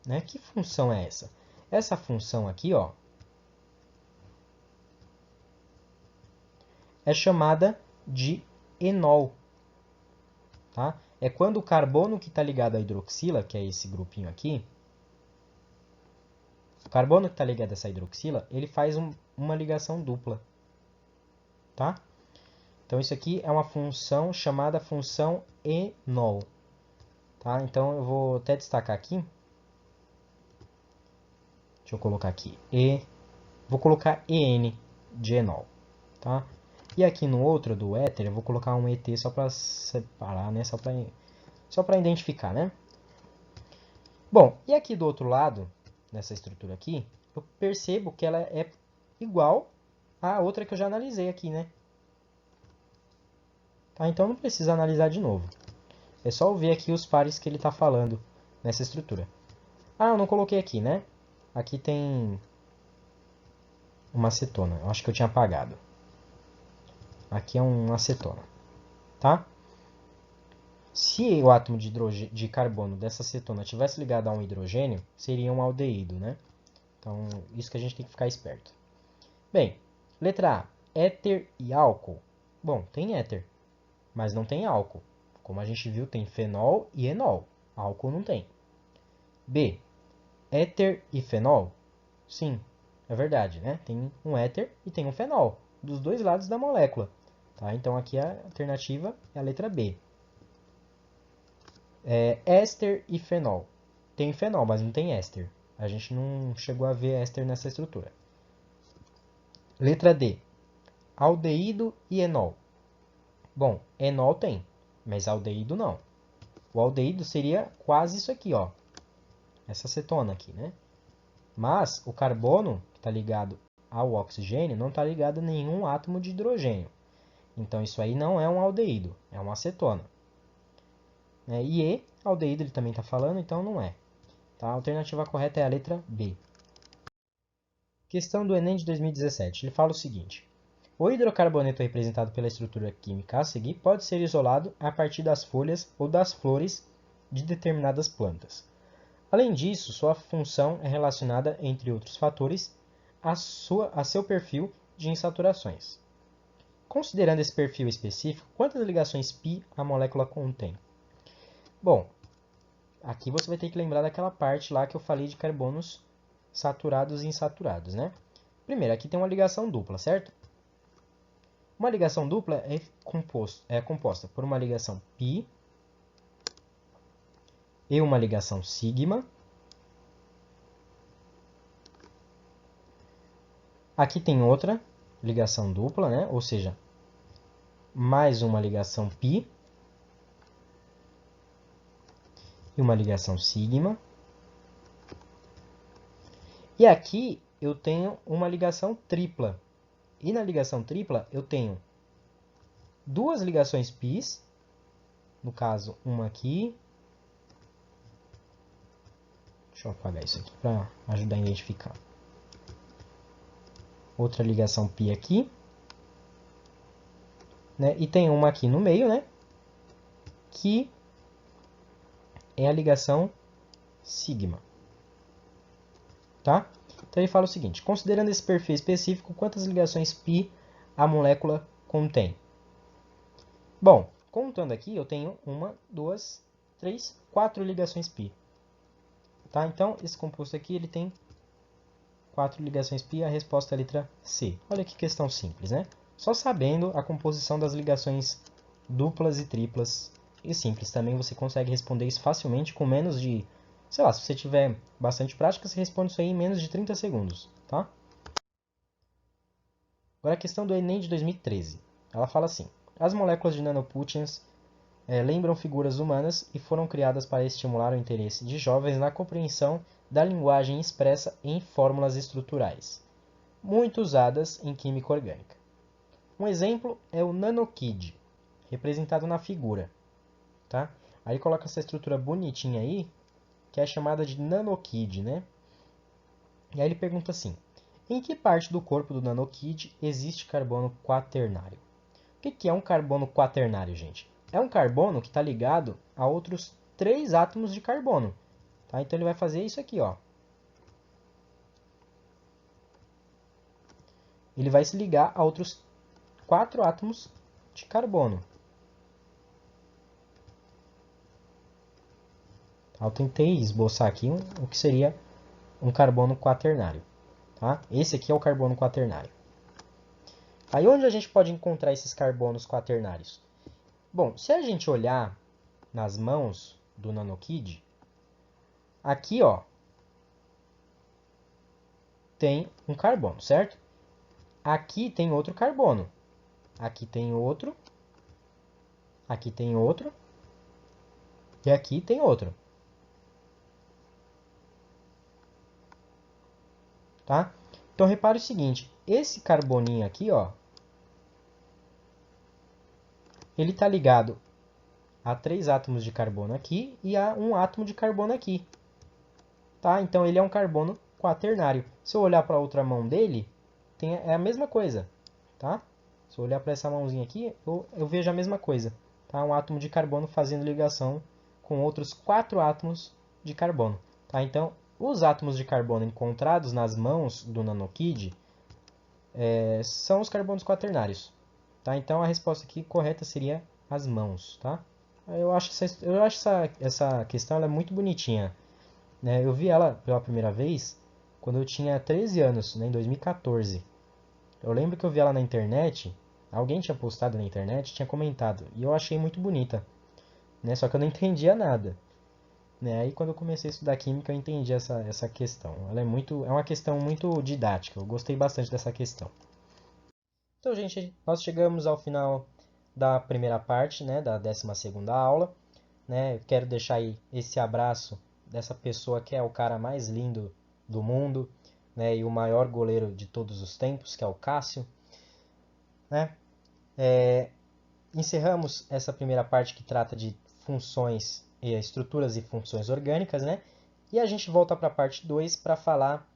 Né? Que função é essa? Essa função aqui, ó, é chamada de enol. Tá? É quando o carbono que está ligado à hidroxila, que é esse grupinho aqui, o carbono que está ligado a essa hidroxila, ele faz uma ligação dupla. Tá? Então, isso aqui é uma função chamada função enol. Tá? Então, eu vou até destacar aqui. Deixa eu colocar aqui. Vou colocar EN de enol. Tá? E aqui no outro do éter, eu vou colocar um ET só para separar, né? Só para identificar, né? Bom, e aqui do outro lado, nessa estrutura aqui, eu percebo que ela é igual à outra que eu já analisei aqui, né? Tá? Então não precisa analisar de novo. É só ver aqui os pares que ele está falando nessa estrutura. Ah, eu não coloquei aqui, né? Aqui tem uma acetona. Eu acho que eu tinha apagado. Aqui é uma acetona. Tá? Se o átomo de carbono dessa acetona tivesse ligado a um hidrogênio, seria um aldeído, né? Então, isso que a gente tem que ficar esperto. Bem, letra A. Éter e álcool. Bom, tem éter, mas não tem álcool. Como a gente viu, tem fenol e enol. Álcool não tem. B. Éter e fenol? Sim, é verdade, né? Tem um éter e tem um fenol. dos dois lados da molécula. Tá? Então aqui a alternativa é a letra B. Éster e fenol. Tem fenol, mas não tem éster. A gente não chegou a ver éster nessa estrutura. Letra D. Aldeído e enol. Bom, enol tem, mas aldeído não. O aldeído seria quase isso aqui, ó. Essa cetona aqui, né? Mas o carbono, que está ligado ao oxigênio, não está ligado a nenhum átomo de hidrogênio. Então isso aí não é um aldeído, é uma acetona. E aldeído ele também está falando, então não é. Tá? A alternativa correta é a letra B. Questão do Enem de 2017. Ele fala o seguinte. O hidrocarboneto representado pela estrutura química a seguir pode ser isolado a partir das folhas ou das flores de determinadas plantas. Além disso, sua função é relacionada, entre outros fatores, a seu perfil de insaturações. Considerando esse perfil específico, quantas ligações π a molécula contém? Bom, aqui você vai ter que lembrar daquela parte lá que eu falei de carbonos saturados e insaturados, né? Primeiro, aqui tem uma ligação dupla, certo? Uma ligação dupla é composta por uma ligação π e uma ligação sigma. Aqui tem outra ligação dupla, né? Ou seja, mais uma ligação π e uma ligação sigma. E aqui eu tenho uma ligação tripla. E na ligação tripla eu tenho duas ligações πs, no caso uma aqui. Deixa eu apagar isso aqui para ajudar a identificar. Outra ligação π aqui. Né? E tem uma aqui no meio, né? Que é a ligação sigma. Tá? Então ele fala o seguinte, considerando esse perfil específico, quantas ligações π a molécula contém? Bom, contando aqui, eu tenho 1, 2, 3, 4 ligações π. Tá? Então, esse composto aqui ele tem 4 ligações π, a resposta é a letra C. Olha que questão simples, né? Só sabendo a composição das ligações duplas e triplas e simples também você consegue responder isso facilmente com menos de, sei lá, se você tiver bastante prática, você responde isso aí em menos de 30 segundos, tá? Agora a questão do Enem de 2013. Ela fala assim, as moléculas de nanopútins lembram figuras humanas e foram criadas para estimular o interesse de jovens na compreensão da linguagem expressa em fórmulas estruturais, muito usadas em química orgânica. Um exemplo é o nanokid, representado na figura. Tá? Aí coloca essa estrutura bonitinha aí, que é chamada de nanokid, né? E aí ele pergunta assim, em que parte do corpo do nanokid existe carbono quaternário? O que é um carbono quaternário, gente? É um carbono que está ligado a outros 3 átomos de carbono. Tá? Então ele vai fazer isso aqui, ó. Ele vai se ligar a outros 4 átomos de carbono. Eu tentei esboçar aqui o que seria um carbono quaternário. Tá? Esse aqui é o carbono quaternário. Aí onde a gente pode encontrar esses carbonos quaternários? Bom, se a gente olhar nas mãos do nanokid, aqui ó, tem um carbono, certo? Aqui tem outro carbono. Aqui tem outro. Aqui tem outro. E aqui tem outro. Tá? Então repare o seguinte, esse carboninho aqui, ó, ele está ligado a 3 átomos de carbono aqui e a um átomo de carbono aqui. Tá? Então ele é um carbono quaternário. Se eu olhar para a outra mão dele, é a mesma coisa. Tá? Se eu olhar para essa mãozinha aqui, eu vejo a mesma coisa. Tá? Um átomo de carbono fazendo ligação com outros 4 átomos de carbono. Tá? Então, os átomos de carbono encontrados nas mãos do nanokid são os carbonos quaternários. Tá? Então, a resposta aqui correta seria as mãos. Tá? Eu acho essa questão ela é muito bonitinha. Eu vi ela pela primeira vez quando eu tinha 13 anos, né, em 2014. Eu lembro que eu vi ela na internet, alguém tinha postado na internet, tinha comentado, e eu achei muito bonita, né? Só que eu não entendia nada, né? Aí quando eu comecei a estudar química, eu entendi essa questão. É uma questão muito didática, eu gostei bastante dessa questão. Então, gente, nós chegamos ao final da primeira parte, né, da 12ª aula, né? Eu quero deixar aí esse abraço dessa pessoa que é o cara mais lindo do mundo, né, e o maior goleiro de todos os tempos, que é o Cássio, né? Encerramos essa primeira parte que trata de funções, estruturas e funções orgânicas, né? E a gente volta para a parte 2 para falar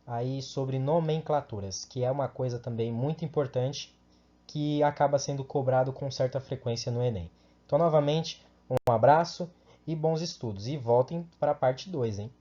aí sobre nomenclaturas, que é uma coisa também muito importante que acaba sendo cobrado com certa frequência no Enem. Então, novamente, um abraço e bons estudos. E voltem para a parte 2, hein?